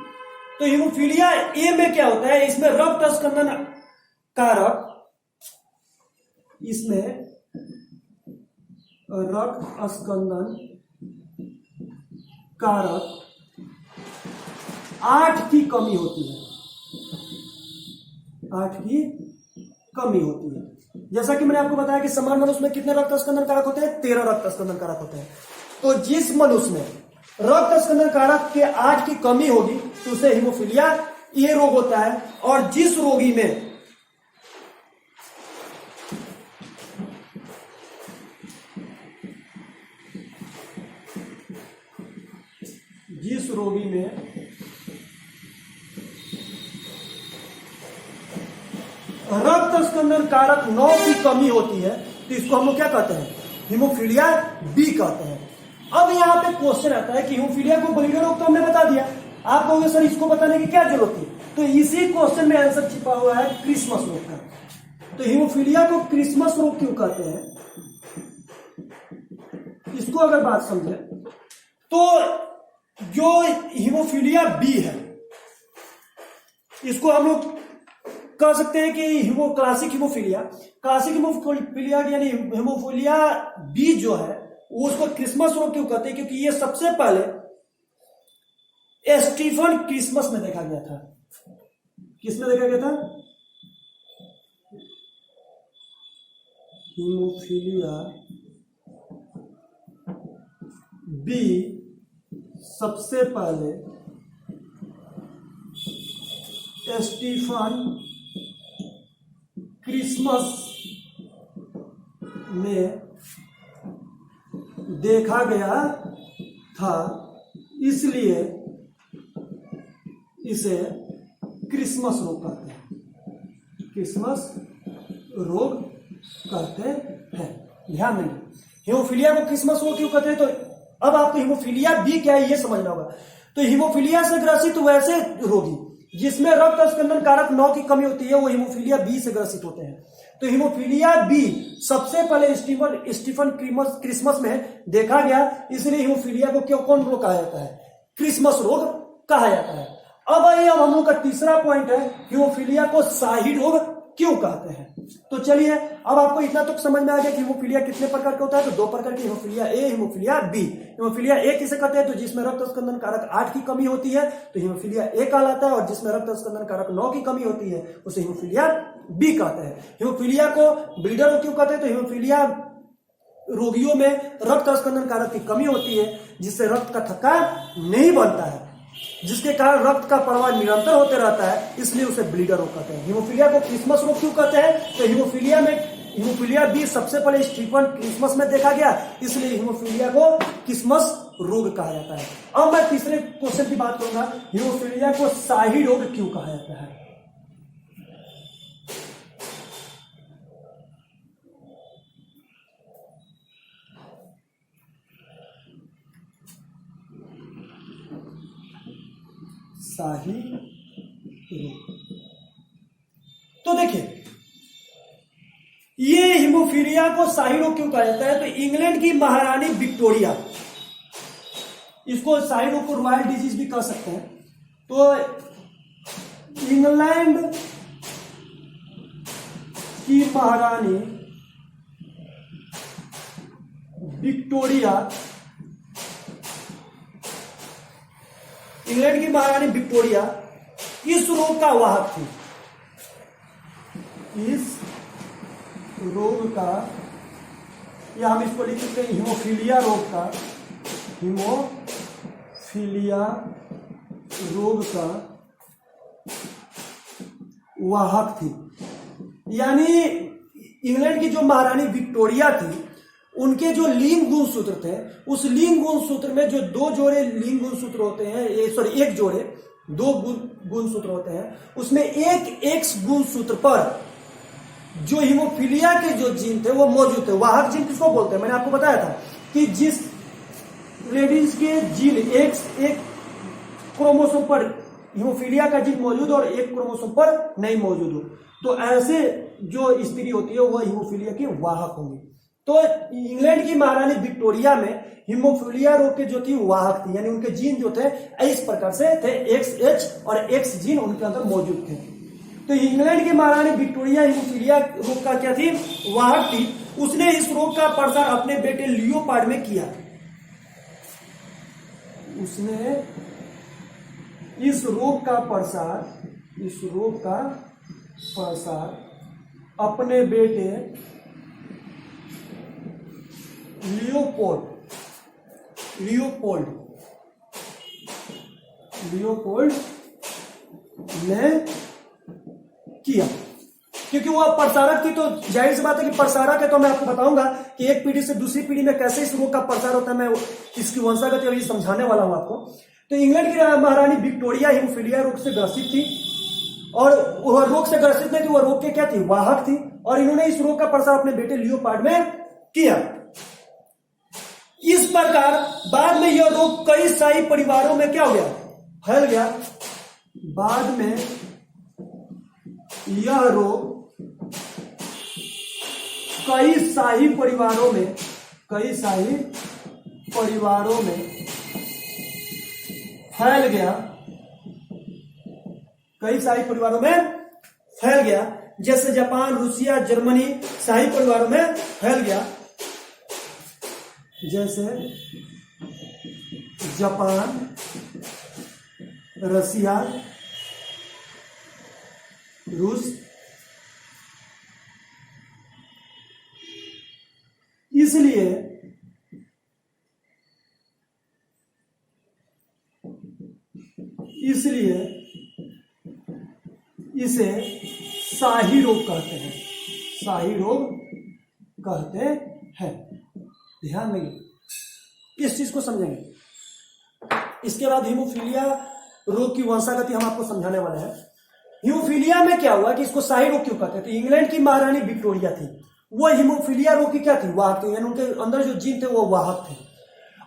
तो हीमोफीलिया ए में क्या होता है? इसमें रक्त स्कंदन कारक 8 की कमी होती है। 8 की कमी होती है। जैसा कि मैंने आपको बताया कि समान मनुष्य में कितने रक्त स्कंदन कारक होते हैं? 13 रक्त स्कंदन कारक होते हैं। तो जिस मनुष्य में रक्त स्कंदन कारक के 8 की कमी होगी तो उसे हीमोफीलिया ए रोग होता है, और जिस रोगी में रक्त स्कंदन कारक 9 की कमी होती है तो इसको हम लोग क्या कहते हैं? हीमोफीलिया बी कहते हैं। अब यहाँ पे क्वेश्चन आता है कि हीमोफीलिया को बलिडर रोग तो हमने बता दिया, आप कहोगे सर इसको बताने की क्या जरूरत थी? तो इसी क्वेश्चन में आंसर छिपा हुआ है क्रिसमस रोग का। तो हीमोफीलिया को क्रिसमस रोग क्यों कहते हैं, इसको अगर बात समझे तो जो हीमोफीलिया बी है इसको हम लोग कह सकते हैं कि क्लासिक हीमोफीलिया यानी हीमोफीलिया बी जो है वो उसको क्रिसमस रोग क्यों कहते हैं? क्योंकि ये सबसे पहले स्टीफन क्रिसमस में देखा गया था। किसमें देखा गया था? हीमोफीलिया बी सबसे पहले स्टीफन क्रिसमस में देखा गया था, इसलिए इसे क्रिसमस रोग कहते हैं। क्रिसमस रोग कहते हैं। ध्यान देंगे, हीमोफीलिया को क्रिसमस रोग क्यों कहते हैं? तो अब आपको हीमोफीलिया बी क्या है ये समझना होगा। तो हीमोफीलिया से ग्रसित वैसे रोगी जिसमें रक्त स्कंदन कारक 9 की कमी होती है, वो हीमोफीलिया बी से ग्रसित होते हैं। तो हीमोफीलिया बी सबसे पहले स्टीफन क्रिसमस में देखा गया, इसलिए हीमोफीलिया को क्यों कौन रोग कहा जाता है? क्रिसमस रोग कहा जाता है। अब आइए, अब हम लोग का तीसरा पॉइंट है, हीमोफीलिया को शाही रोग क्यों कहते हैं। तो चलिए, अब आपको इतना तो समझ में आ गया कि हीमोफीलिया कितने प्रकार का होता है। तो 2 प्रकार की, haemophilia A, haemophilia B. Haemophilia A किसे कहते हैं? तो जिसमें रक्त स्कंदन कारक 8 की कमी होती है तो हीमोफीलिया ए कहलाता है, और जिसमें रक्त स्कंदन कारक 9 की कमी होती है उसे हीमोफीलिया बी कहते हैं। हीमोफीलिया को ब्लीडर रोग क्यों कहते हैं? तो हीमोफीलिया रोगियों में रक्त स्कंदन कारक की कमी होती है, जिससे रक्त का थक्का नहीं बनता है, जिसके कारण रक्त का प्रवाह निरंतर होते रहता है, इसलिए उसे ब्लीडर रोग कहते हैं। हीमोफीलिया को क्रिसमस रोग क्यों कहते हैं? तो हीमोफीलिया बी सबसे पहले स्टीफन क्रिसमस में देखा गया, इसलिए हीमोफीलिया को क्रिसमस रोग कहा जाता है। अब मैं तीसरे क्वेश्चन की बात करूंगा, हीमोफीलिया को शाही रोग क्यों कहा जाता है? शाही रोग। तो देखिए, ये हीमोफीलिया को शाही रोग क्यों कहा जाता है? तो इंग्लैंड की महारानी विक्टोरिया, इसको शाही रोग को रॉयल डिजीज भी कह सकते हैं। तो इंग्लैंड की महारानी विक्टोरिया, इंग्लैंड की महारानी विक्टोरिया इस रोग का वाहक थी। इस रोग का, या हम इसको लिख सकते हैं हीमोफीलिया रोग का, हीमोफीलिया रोग का वाहक थी। यानी इंग्लैंड की जो महारानी विक्टोरिया थी, उनके जो लिंग गुणसूत्र थे, उस लिंग गुणसूत्र में जो 2 जोड़े लिंग गुणसूत्र होते हैं, एक जोड़े 2 गुणसूत्र होते हैं, उसमें एक एक्स गुणसूत्र पर जो हीमोफीलिया के जो जीन थे वो मौजूद थे। वाहक जीन किसको बोलते हैं? मैंने आपको बताया था कि जिस लेडीज के जीन एक क्रोमोसोम पर हीमोफीलिया का जीन मौजूद हो और एक क्रोमोसोम पर नहीं मौजूद हो, तो ऐसे जो स्त्री होती है वह हीमोफीलिया की वाहक होंगी। तो इंग्लैंड की महारानी विक्टोरिया में हीमोफीलिया रोग के जो थी वाहक थी, यानी उनके जीन जो थे इस प्रकार से थे, XH और X जीन उनके अंदर मौजूद थे। तो इंग्लैंड की महारानी विक्टोरिया हीमोफीलिया रोग का क्या थी? वाहक थी। उसने इस रोग का प्रसार अपने बेटे लियोपार्ड में किया। उसने इस रोग का प्रसार अपने बेटे लियोपोल्ड ने किया। क्योंकि वो प्रसारक थी, तो जाहिर सी बात है कि प्रसारक है। तो मैं आपको बताऊंगा कि एक पीढ़ी से दूसरी पीढ़ी में कैसे इस रोग का प्रसार होता है, मैं इसकी वंशागत और ये समझाने वाला हूं आपको। तो इंग्लैंड की महारानी विक्टोरिया हीमोफीलिया रोग से ग्रसित थी, और वह रोग से ग्रसित नहीं थी, वह रोग के क्या थी? वाहक थी। और इन्होंने इस रोग का प्रसार अपने बेटे लियोपार्ड में किया। इस प्रकार बाद में यह रोग कई शाही परिवारों में क्या हो गया? फैल गया। बाद में यह रोग कई शाही परिवारों में फैल गया। कई शाही परिवारों में फैल गया, जैसे जापान, रूसिया, जर्मनी शाही परिवारों में फैल गया। जैसे जापान, रसिया, रूस, इसलिए इसे शाही रोग कहते हैं। शाही रोग कहते हैं। ध्यान देंगे। इस चीज को समझेंगे। इसके बाद हीमोफीलिया रोग की वंशागति हम आपको समझाने वाले हैं। हीमोफीलिया में क्या हुआ कि इसको शाही रोग क्यों कहते थे? इंग्लैंड की महारानी विक्टोरिया थी, वो हीमोफीलिया रोग की क्या थी? वाहक थी, यानी उनके अंदर जो जीन थे वो वाहक थे,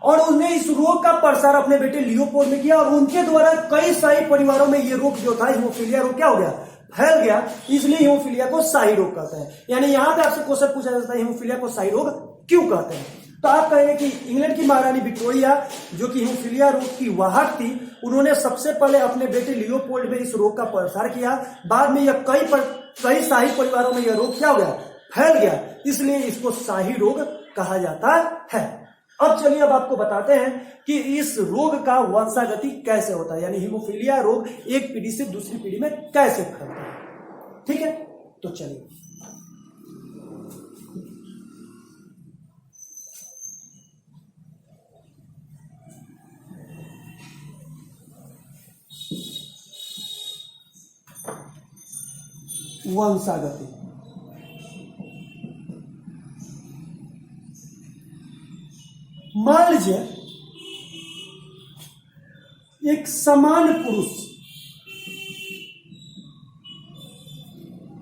और उन्हें इस रोग का प्रसार अपने बेटे लियोपोल्ड ने किया, और उनके द्वारा कई शाही परिवारों में ये रोग जो था हीमोफीलिया रोग क्या हो गया? फैल गया, इसलिए हीमोफीलिया को शाही रोग कहते हैं। यानी यहां पे आपसे क्वेश्चन पूछा जाता है हीमोफीलिया को शाही रोग क्यों कहते हैं? तो आप कहेंगे कि इंग्लैंड की महारानी विक्टोरिया जो कि हीमोफीलिया रोग की वाहक थी, उन्होंने सबसे पहले अपने बेटे लियोपोल्ड में इस रोग का प्रसार किया। बाद में यह कई शाही परिवारों में यह रोग क्या हो गया? फैल गया, इसलिए इसको शाही रोग कहा जाता है। अब चलिए अब आपको बताते हैं कि इस रोग का वंशागति कैसे होता है, यानी हीमोफीलिया रोग एक पीढ़ी से दूसरी पीढ़ी में कैसे फैलता है। ठीक है, तो चलिए वंशागति। मान लीजिए एक समान पुरुष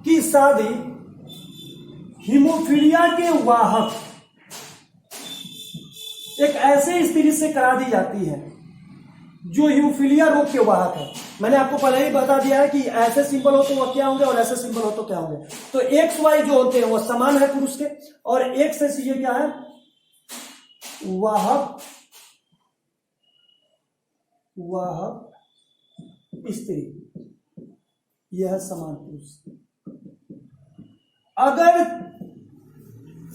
की शादी हीमोफीलिया के वाहक एक ऐसे स्त्री से करा दी जाती है जो हीमोफीलिया रोग के वाहक है। मैंने आपको पहले ही बता दिया है कि ऐसे सिंबल हो तो वो क्या होंगे और ऐसे सिंबल हो तो क्या होंगे। तो एक्स वाई जो होते हैं वो समान है पुरुष के, और एक्स से ये क्या है? वाहक स्त्री, यह है समान पुरुष। अगर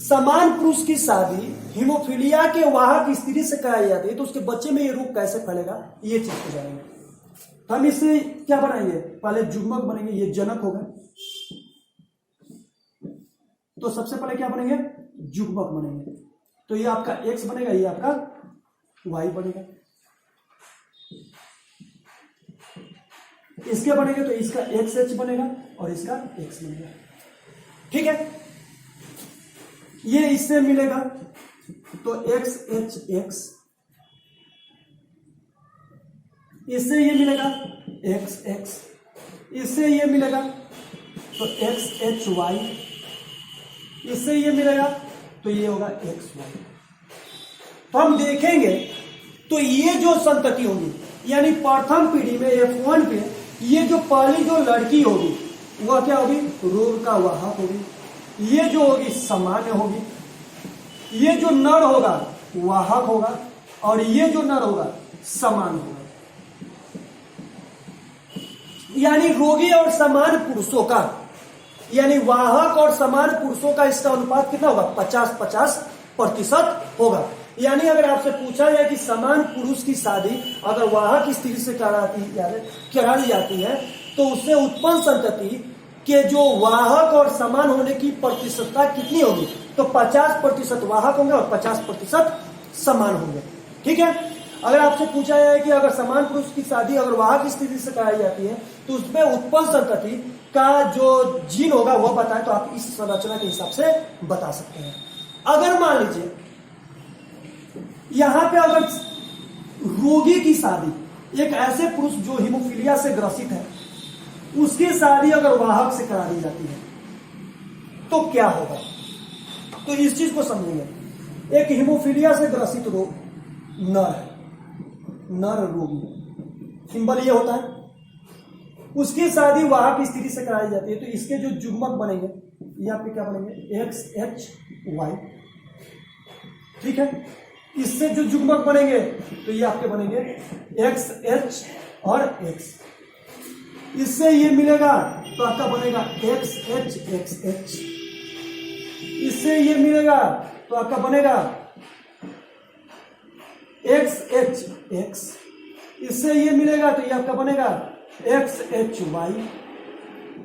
समान पुरुष की शादी हीमोफीलिया के वाहक स्त्री से कराई जाती है तो उसके बच्चे में ये रोग कैसे फैलेगा, ये चीज को जानेंगे। तो हम इससे क्या बनाएंगे? पहले जुग्मक बनेंगे, ये जनक होगा। तो सबसे पहले क्या बनेंगे? जुग्मक बनेंगे। तो ये आपका एक्स बनेगा, ये आपका वाई बनेगा। इसके बनेंगे तो इसका एक्स एच बनेगा और इसका एक्स बनेगा। ठीक है, ये इससे मिलेगा तो एक्स एच एक्स, इससे ये मिलेगा एक्स एक्स, इससे ये मिलेगा तो एक्स एच वाई, इससे ये मिलेगा तो ये होगा एक्स वाई। तो हम देखेंगे तो ये जो संतति होगी, यानी प्रथम पीढ़ी में F1 पे ये जो पहली जो लड़की होगी वह क्या होगी? रोग का वाहक होगी। ये जो होगी सामान्य होगी, ये जो नर होगा वाहक होगा, और ये जो नर होगा समान होगा। यानी रोगी और समान पुरुषों का, यानी वाहक और समान पुरुषों का इसका अनुपात कितना होगा? 50-50% होगा। यानी अगर आपसे पूछा जाए कि समान पुरुष की शादी अगर वाहक स्त्री से करा दी जाती है तो उससे उत्पन्न संतति के जो वाहक और समान होने की प्रतिशतता कितनी होगी? तो 50% वाहक होंगे और 50% समान होंगे। ठीक है, अगर आपसे पूछा जाए कि अगर समान पुरुष की शादी अगर वाहक स्त्री से कराई जाती है तो उसमें उत्पन्न संतति का जो जीन होगा वह बताए, तो आप इस संरचना के हिसाब से बता सकते हैं। अगर मान लीजिए यहां पे अगर रोगी की शादी एक ऐसे पुरुष जो हीमोफीलिया से ग्रसित है उसकी शादी अगर वाहक से करा दी जाती है तो क्या होगा? तो इस चीज को समझेंगे। एक हीमोफीलिया से ग्रसित रोग नर है, नर रोगी, सिंबल ये होता है। उसकी शादी वाहक स्त्री से कराई जाती है तो इसके जो जुग्मक बनेंगे ये आपके क्या बनेंगे? X H Y. ठीक है, इससे जो जुग्मक बनेंगे तो ये आपके बनेंगे एक्स एच और एक्स। इससे ये मिलेगा तो आपका बनेगा एक्स एच एक्स एच। इससे ये मिलेगा तो आपका बनेगा एक्स एच एक्स। इससे ये मिलेगा तो ये आपका बनेगा एक्स एच वाई।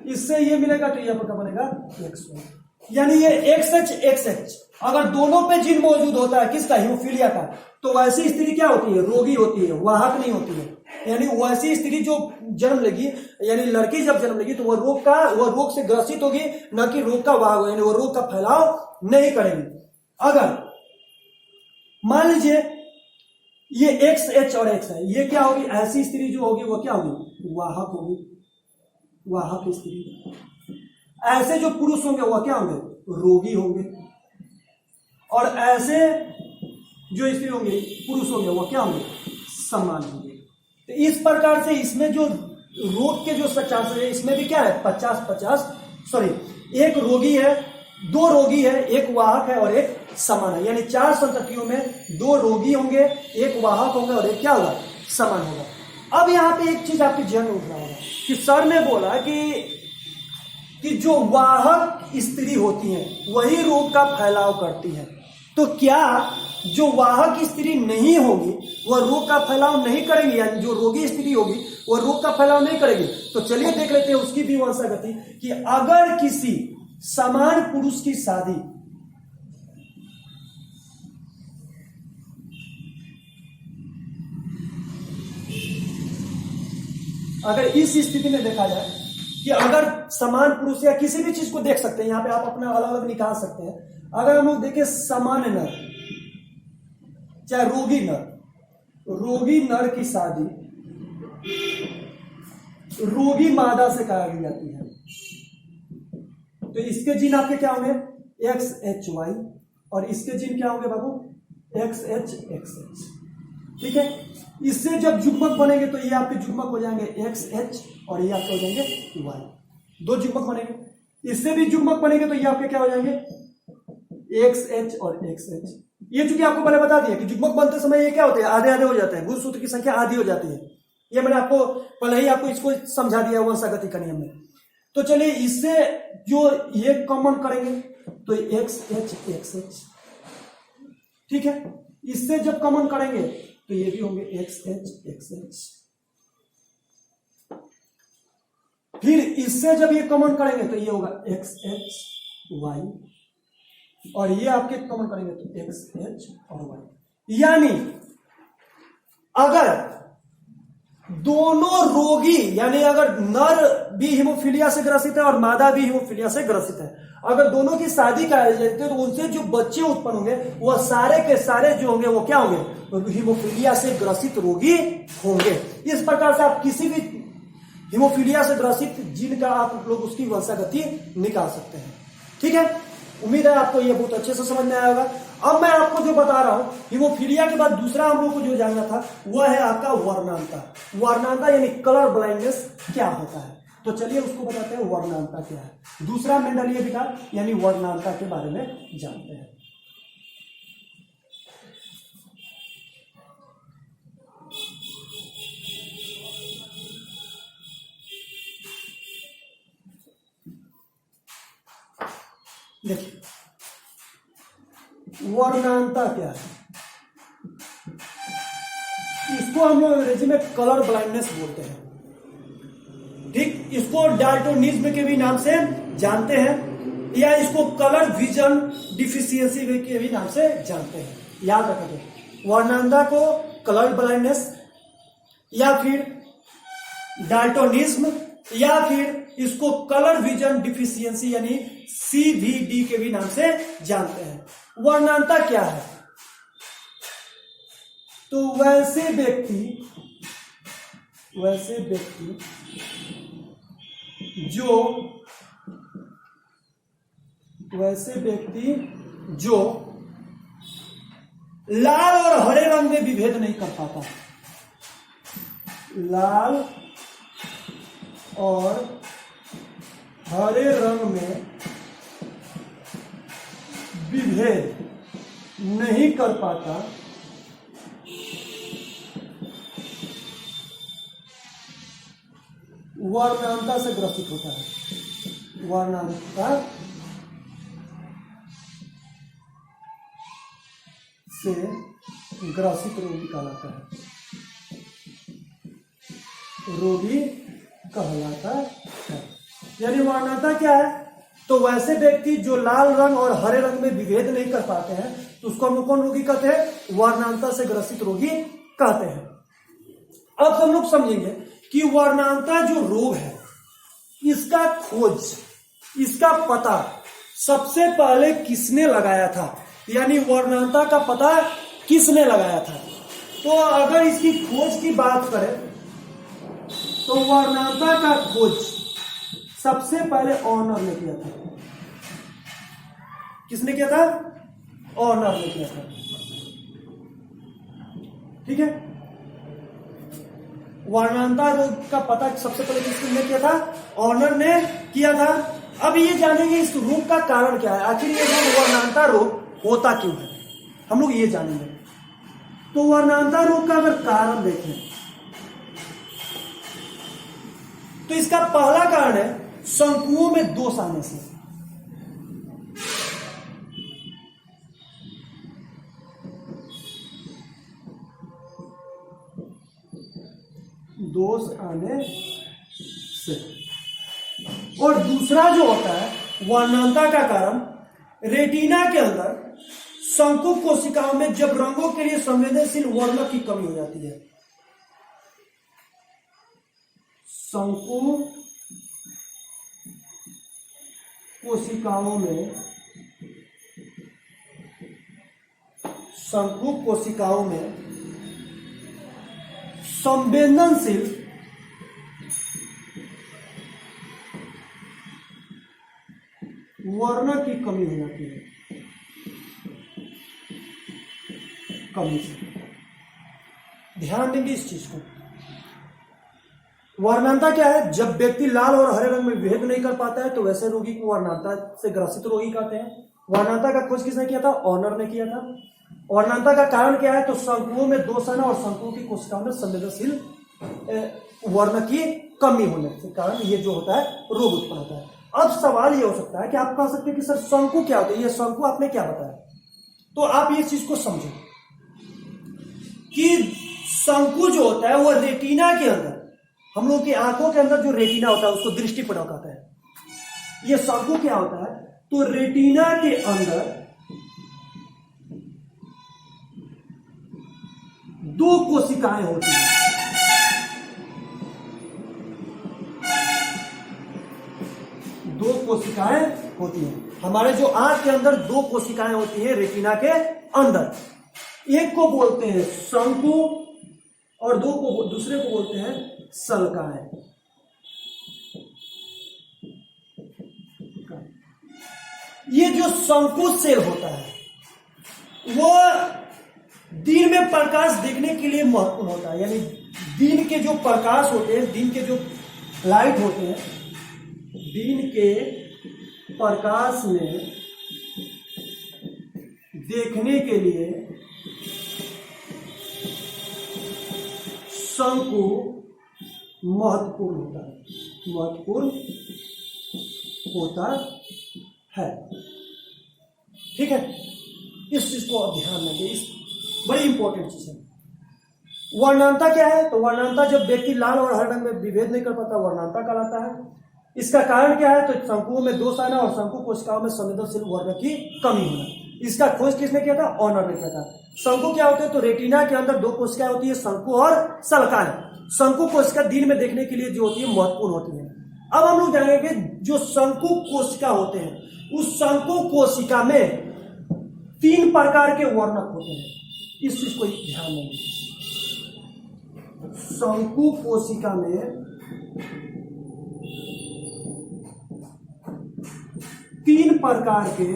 इससे ये मिलेगा तो ये आपका बनेगा एक्स वाई। यानी ये एक्स एच अगर दोनों पे जीन मौजूद होता है किसका? हीमोफीलिया का, तो वैसी स्त्री क्या होती है? रोगी होती है, वाहक नहीं होती है। यानी वैसी स्त्री जो जन्म लेगी, यानी लड़की जब जन्म लेगी तो वह रोग से ग्रसित होगी, न कि रोग का वाहक, यानी वो रोग का फैलाव नहीं करेगी। अगर मान लीजिए ये एक्स एच और एक्स है, ये क्या होगी, ऐसी स्त्री जो होगी वो क्या होगी, वाहक होगी, वाहक स्त्री। ऐसे जो पुरुष होंगे वो क्या होंगे, रोगी होंगे, और ऐसे जो स्त्री होंगे, पुरुष होंगे, वो क्या होंगे, समान होंगे। तो इस प्रकार से इसमें जो रोग के जो चांसेस है, इसमें भी क्या है, 50-50, सॉरी, एक रोगी है, 2 रोगी है, एक वाहक है और एक समान है, यानी 4 संततियों में 2 रोगी होंगे, एक वाहक होंगे और एक क्या होगा, समान होगा। अब यहां पे एक चीज आपके जहन में उठ रहा होगा कि सर ने बोला कि जो वाहक स्त्री होती हैं वही रोग का फैलाव करती है, तो क्या जो वाहक स्त्री नहीं होगी वह रोग का फैलाव नहीं करेंगी, यानी जो रोगी स्त्री होगी वह रोग का फैलाव नहीं करेगी? तो चलिए देख लेते हैं उसकी भी वंशागति, कि अगर किसी समान पुरुष की शादी अगर इस स्थिति में देखा जाए कि अगर समान पुरुष, या किसी भी चीज को देख सकते हैं, यहां पे आप अपना अलग अलग निकाल सकते हैं, अगर हम लोग देखें समान नर चाहे रोगी नर की शादी रोगी मादा से कराई जाती है, तो इसके जीन आपके क्या होंगे, XHY, और इसके जीन क्या होंगे बाबू, XHXH, ठीक है। इससे जब युग्मक बनेंगे तो ये आपके युग्मक हो जाएंगे XH और ये आपके हो जाएंगे Y, 2 युग्मक बनेंगे। इससे भी युग्मक बनेंगे तो ये आपके क्या हो जाएंगे, XH और XH। ये चूंकि आपको पहले बता दिया कि युग्मक बनते समय ये क्या होते हैं, आधे आधे हो जाते हैं, गुणसूत्र की संख्या आधी हो जाती है, ये मैंने आपको पहले ही आपको इसको समझा दिया वंशागति का नियम में। तो चलिए इससे जो ये कॉमन करेंगे तो XHXH, ठीक है। इससे जब कॉमन करेंगे तो ये भी होंगे XHXH, फिर इससे जब ये कॉमन करेंगे तो ये होगा XHY, और ये आपके कॉमन करेंगे तो XH और Y। यानी अगर दोनों रोगी, यानी अगर नर भी हीमोफीलिया से ग्रसित है और मादा भी हीमोफीलिया से ग्रसित है, अगर दोनों की शादी कराई जाती है तो उनसे जो बच्चे उत्पन्न होंगे वह सारे के सारे जो होंगे वो क्या होंगे, हीमोफीलिया से ग्रसित रोगी होंगे। इस प्रकार से आप किसी भी हीमोफीलिया से ग्रसित जीन का आप लोग उसकी वंशागति निकाल सकते हैं, ठीक है। उम्मीद है आपको ये बहुत अच्छे से समझ में आया होगा। अब मैं आपको जो बता रहा हूं, हीमोफीलिया के बाद दूसरा हम लोग को जो जानना था वह है आपका वर्णांता। वर्णांता यानी कलर ब्लाइंडनेस क्या होता है, तो चलिए उसको बताते हैं वर्णांता क्या है। दूसरा मेंडलीय विकार यानी वर्णांता के बारे में जानते हैं। देखिए वर्णांता क्या है, इसको हम लोग अंग्रेजी में कलर ब्लाइंडनेस बोलते हैं, ठीक। इसको डाल्टोनिज्म के भी नाम से जानते हैं, या इसको कलर विजन डिफिशियंसी के भी नाम से जानते हैं। याद रखेंगे, वर्णांता को कलर ब्लाइंडनेस या फिर डाल्टोनिज्म या फिर इसको कलर विजन डिफिशियंसी यानी CVD के भी नाम से जानते हैं। वर्णांता क्या है, तो वैसे व्यक्ति जो लाल और हरे रंग में विभेद नहीं कर पाता, लाल और हरे रंग में विभेद नहीं कर पाता, वर्णांता से ग्रसित होता है। वर्णांता से ग्रसित रोगी कहलाता है, रोगी कहलाता है। यानी वर्णांता क्या है, तो वैसे व्यक्ति जो लाल रंग और हरे रंग में विभेद नहीं कर पाते हैं तो उसको हम कौन रोगी कहते हैं, वर्णांता से ग्रसित रोगी कहते हैं। अब हम लोग समझेंगे कि वर्णांता जो रोग है इसका खोज, इसका पता सबसे पहले किसने लगाया था, यानी वर्णांता का पता किसने लगाया था। तो अगर इसकी खोज की बात करें तो वर्णनता का खोज सबसे पहले ऑनर ने किया था। किसने किया था? ऑनर ने किया था। ठीक है, वर्णनता रोग का पता सबसे पहले किसने किया था? ऑनर ने किया था। अब ये जानेंगे इस रोग का कारण क्या है, आखिर ये रोग वर्णनता रोग होता क्यों है, हम लोग ये जानेंगे। तो वर्णनता रोग का अगर कारण देखें तो इसका पहला कारण है शंकुओं में दोष आने से। दोष आने से। और दूसरा जो होता है वर्णनता का कारण, रेटिना के अंदर शंकु कोशिकाओं में जब रंगों के लिए संवेदनशील वर्णक की कमी हो जाती है। शंकु कोशिकाओं में संवेदनशील वर्ण की कमी हो जाती है। कमी से ध्यान देंगे इस चीज को। वर्णनता क्या है? जब व्यक्ति लाल और हरे रंग में भेद नहीं कर पाता है तो वैसे रोगी को वर्णनता से ग्रसित रोगी कहते हैं। वर्णनता का खोज किसने किया था? ऑनर ने किया था। वर्णनता का कारण क्या है? तो शंकुओं में दोष आना और शंकुओं की कोशिकाओं में संवेदनशील वर्ण की कमी होने के कारण ये जो होता है रोग उत्पन्न होता है। अब सवाल ये हो सकता है कि आप कह सकते हैं कि सर शंकु क्या होता है, ये शंकु आपने क्या बताया? तो आप ये चीज को समझो कि शंकु जो होता है वो रेटिना के अंदर, हम लोग की आंखों के अंदर जो रेटिना होता है उसको दृष्टिपटल कहते हैं। ये शंकु क्या होता है? तो रेटिना के अंदर दो कोशिकाएं होती हैं। दो कोशिकाएं होती हैं हमारे जो आंख के अंदर, दो कोशिकाएं होती हैं रेटिना के अंदर। एक को बोलते हैं शंकु और दूसरे को बोलते हैं सलकाएं। ये जो शंकु सेल होता है वो दिन में प्रकाश देखने के लिए महत्वपूर्ण होता है। यानी दिन के जो प्रकाश होते हैं, दिन के जो लाइट होते हैं, दिन के प्रकाश में देखने के लिए शंकु महत्वपूर्ण होता है। ठीक है, इस चीज को आप ध्यान देंगे, इस बड़ी इंपॉर्टेंट चीज है। वर्णनता क्या है? तो वर्णनता जब व्यक्ति लाल और हरे रंग में विभेद नहीं कर पाता वर्णनता कहलाता है। इसका कारण क्या है? तो शंकुओं में दोष आना और शंकु कोशिकाओं में संवेदनशील वर्ण की कमी होना। इसका खोज किसने किया था? ऑनर ने किया था। शंकु क्या होते हैं? तो रेटिना के अंदर दो कोशिकाएं होती है, शंकु और सलकाएं। शंकु कोशिका दिन में देखने के लिए जो होती है महत्वपूर्ण होती है। अब हम लोग जानेंगे जो शंकु कोशिका होते हैं उस शंकु कोशिका में 3 प्रकार के वर्णक होते हैं। इस चीज को ध्यान देंगे। शंकु कोशिका में 3 प्रकार के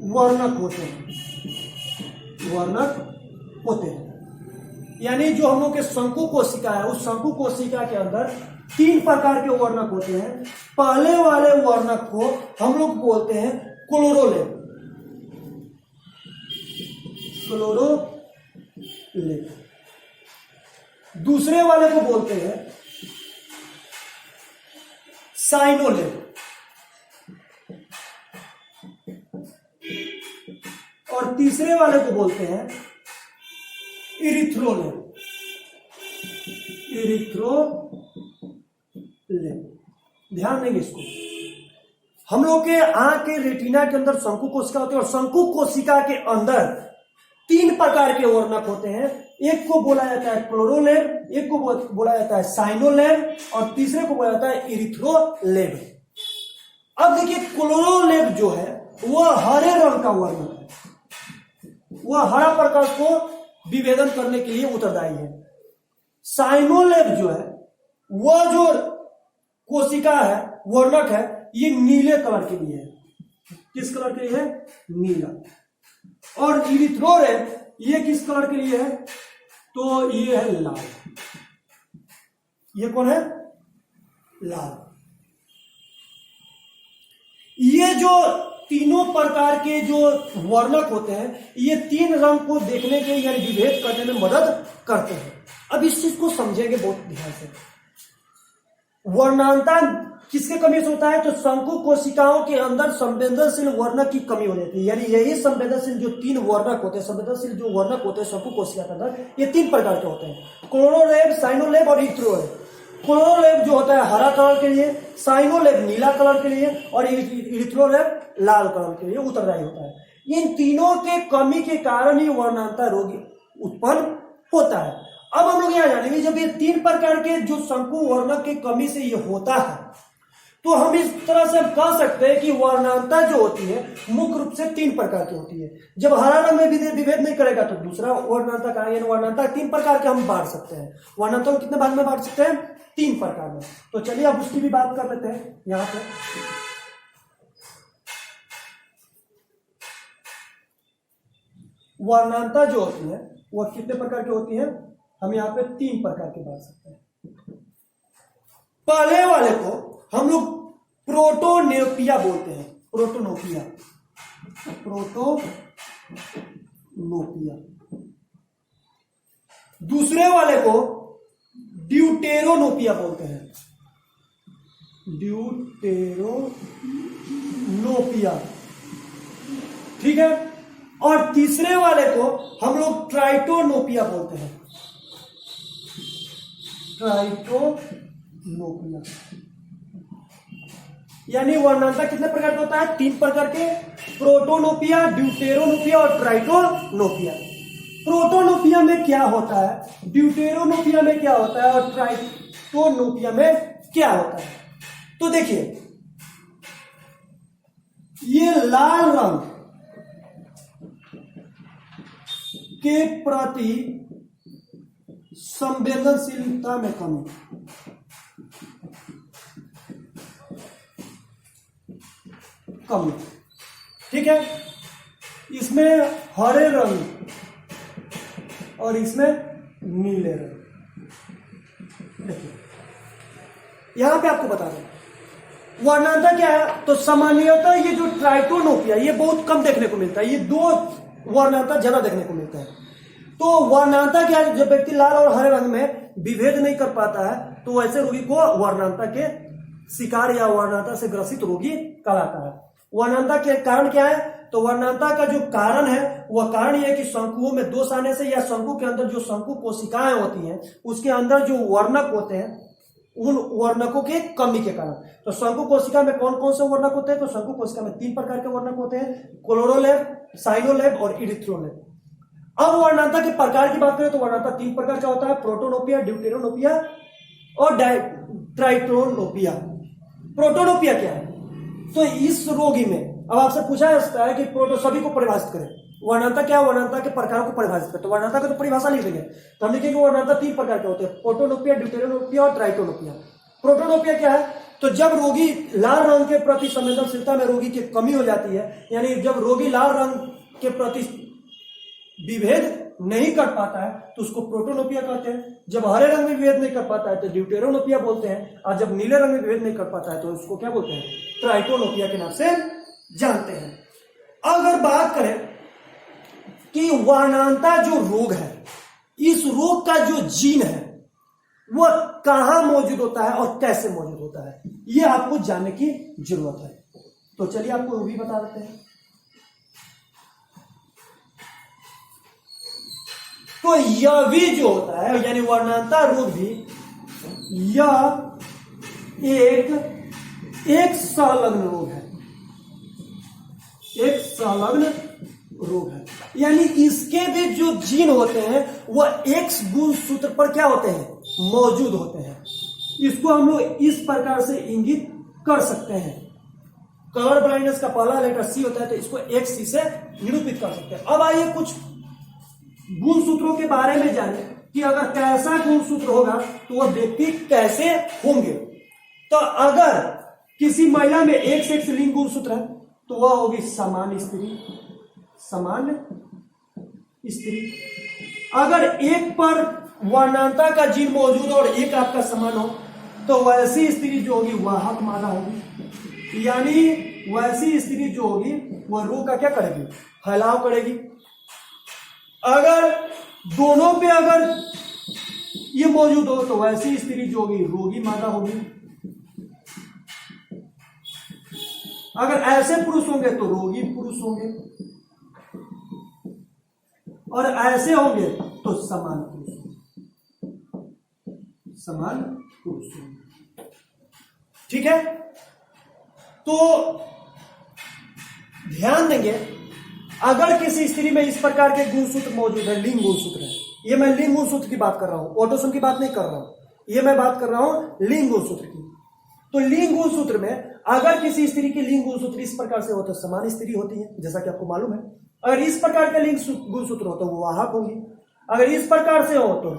वर्णक होते हैं। यानी जो हम लोग के शंकु कोशिका है उस शंकु कोशिका के अंदर 3 प्रकार के वर्णक होते हैं। पहले वाले वर्णक को हम लोग बोलते हैं क्लोरोलेब। दूसरे वाले को बोलते हैं साइनोलेब और तीसरे वाले को बोलते हैं इरिथ्रोलेब। ध्यान देंगे इसको। हम लोग के आंख के रेटिना के अंदर शंकु कोशिका होती है और शंकु कोशिका के अंदर 3 प्रकार के वर्णक होते हैं। एक को बोला जाता है क्लोरोलेब, एक को बोला जाता है साइनोलेब और तीसरे को बोला जाता है इरिथ्रोलेब। अब देखिए क्लोरोलेब जो है वह हरे रंग का वर्णक है। वह हरा प्रकाश को विभेदन करने के लिए उत्तरदायी है। साइनोलेब जो है वह जो कोशिका है, वर्णक है, ये नीले कलर के लिए है। किस कलर के लिए है? नीला। और इरिथ्रोरेब ये किस कलर के लिए है? तो ये है लाल। ये कौन है? लाल। ये जो तीनों प्रकार के जो वर्णक होते हैं, ये तीन रंग को देखने के यानी विभेद करने में मदद करते हैं। अब इस चीज को समझेंगे बहुत ध्यान से। वर्णांता किसके कमी से होता है? तो शंकु कोशिकाओं के अंदर संवेदनशील वर्णक की कमी हो जाती है। यानी यही संवेदनशील जो तीन वर्णक होते हैं, संवेदनशील जो वर्णक होते हैं शंकु कोशिका के अंदर, ये तीन प्रकार के होते हैं, क्लोरोलेब, साइनोलेब और इरिथ्रोलेब। क्लोरोलेब जो होता है हरा कलर के लिए, साइनोलेब नीला कलर के लिए और इरिथ्रोलेब लाल कलर के लिए उत्तरदायी होता है। इन तीनों के कमी के कारण ही वर्णांता रोग उत्पन्न होता है। अब हम लोग यहां जानेंगे, जब ये तीन प्रकार के जो शंकु वर्णक की कमी से ये होता है, तो हम इस तरह से कह सकते हैं कि वर्णांता जो होती है मुख्य रूप से तीन प्रकार की होती है। जब हरा रंग में विभेद नहीं करेगा तो दूसरा वर्णांता का, यानी वर्णांता तीन प्रकार के हम बांट सकते हैं। वर्णांता को कितने भाग में बांट सकते हैं? तीन प्रकार में। तो चलिए अब उसकी भी बात कर लेते हैं यहां पे। वर्णांता जो होती है वह कितने प्रकार की होती है? हम यहां पे तीन प्रकार के बांट सकते हैं। पहले वाले को हम लोग प्रोटोनोपिया बोलते हैं। प्रोटोनोपिया, प्रोटोनोपिया। दूसरे वाले को ड्यूटेरोनोपिया बोलते हैं। ड्यूटेरोनोपिया, ठीक है। और तीसरे वाले को हम लोग ट्राइटोनोपिया बोलते हैं। ट्राइटोनोपिया। यानी वर्णांता कितने प्रकार का होता है? तीन प्रकार के, प्रोटोनोपिया, ड्यूटेरोनोपिया और ट्राइटोनोपिया। प्रोटोनोपिया में क्या होता है, ड्यूटेरोनोपिया में क्या होता है और ट्राइटोनोपिया में क्या होता है? तो देखिए, ये लाल रंग के प्रति संवेदनशीलता में कमी, ठीक है। इसमें हरे रंग और इसमें नीले रंग। देखिए यहां पे आपको बता दें वर्णांता क्या है। तो सामान्यतः ये जो ट्राइटोनोपिया ये बहुत कम देखने को मिलता है। ये दो वर्णांता ज्यादा देखने को मिलता है। तो वर्णांता क्या है? जब व्यक्ति लाल और हरे रंग में विभेद नहीं कर पाता है तो ऐसे रोगी को वर्णांता के शिकार या वर्णांता से ग्रसित रोगी कहलाता है। वर्णांता के कारण क्या है? तो वर्णांता का जो कारण है वह कारण यह है कि शंकुओं में दोष आने से या शंकु के अंदर जो शंकु कोशिकाएं होती हैं उसके अंदर जो वर्णक होते हैं उन वर्णकों के कमी के कारण। तो शंकु कोशिका में कौन कौन से वर्णक होते हैं? तो शंकु कोशिका में तीन प्रकार के वर्णक होते हैं, क्लोरोलेब, साइनोलेब और इरिथ्रोलेब। अब वर्णांता के प्रकार की बात करें तो वर्णांता तीन प्रकार का होता है, प्रोटोनोपिया, ड्यूटेरोनोपिया और ट्राइटोनोपिया। प्रोटोनोपिया क्या है? तो इस रोगी में अब आपसे पूछा जा सकता है कि प्रोटो सभी को परिभाषित करें। वर्णांता क्या है? वर्णांता के प्रकारों को परिभाषित करें। तो वर्णांता का तो परिभाषा लिख देंगे। तो हम लिखेंगे वर्णांता तीन प्रकार के होते हैं, प्रोटोनोपिया, ड्यूटेरोनोपिया और ट्राइटोनोपिया। प्रोटोनोपिया क्या है? तो जब रोगी लाल रंग के प्रति संवेदनशीलता में रोगी की कमी हो जाती है, यानी जब रोगी लाल रंग के प्रति विभेद नहीं कर पाता है तो उसको प्रोटोनोपिया कहते हैं। जब हरे रंग में विभेद नहीं कर पाता है तो ड्यूटेरोनोपिया बोलते हैं, और जब नीले रंग में विभेद नहीं कर पाता है तो उसको क्या बोलते हैं? ट्राइटोनोपिया के नाम से जानते हैं। अगर बात करें कि वर्णांता जो रोग है, इस रोग का जो जीन है वह कहां मौजूद होता है और कैसे मौजूद होता है, यह आपको जानने की जरूरत है। तो चलिए आपको वो भी बता देते हैं। तो यह भी जो होता है यानी वर्णांता रोग भी यह एक संलग्न रोग है। एक संलग्न रोग है, यानी इसके भी जो जीन होते हैं वह एक्स गुणसूत्र पर क्या होते हैं? मौजूद होते हैं। इसको हम लोग इस प्रकार से इंगित कर सकते हैं। कलर ब्लाइंडनेस का पहला लेटर सी होता है तो इसको एक्स सी से निरूपित कर सकते हैं। अब आइए कुछ गुणसूत्रों के बारे में जाने कि अगर कैसा गुणसूत्र होगा तो वह व्यक्ति कैसे होंगे। तो अगर किसी महिला में एक से एक लिंग गुणसूत्र है तो वह होगी सामान्य स्त्री, सामान्य स्त्री। अगर एक पर वर्णांता का जीन मौजूद हो और एक आपका समान हो तो वैसी स्त्री जो होगी वाहक मादा होगी, यानी वैसी स्त्री जो होगी वह रोग का क्या करेगी, फैलाव करेगी। अगर दोनों पे अगर ये मौजूद हो तो वैसी स्त्री जो होगी रोगी मादा होगी। अगर ऐसे पुरुष होंगे तो रोगी पुरुष होंगे, और ऐसे होंगे तो समान पुरुष होंगे, समान पुरुष होंगे। ठीक है, तो ध्यान देंगे अगर किसी स्त्री में इस प्रकार के गुणसूत्र मौजूद है, लिंग गुणसूत्र है, ये मैं लिंग गुणसूत्र की बात कर रहा हूं, ऑटोसोम की बात नहीं कर रहा हूं, ये मैं बात कर रहा हूं लिंग गुणसूत्र की। तो लिंग गुणसूत्र में अगर किसी स्त्री की लिंग गुणसूत्र इस प्रकार से हो तो समान स्त्री होती है, जैसा कि आपको मालूम है। अगर इस प्रकार का लिंग गुणसूत्र हो तो वो वाहक होगी। अगर इस प्रकार से हो तो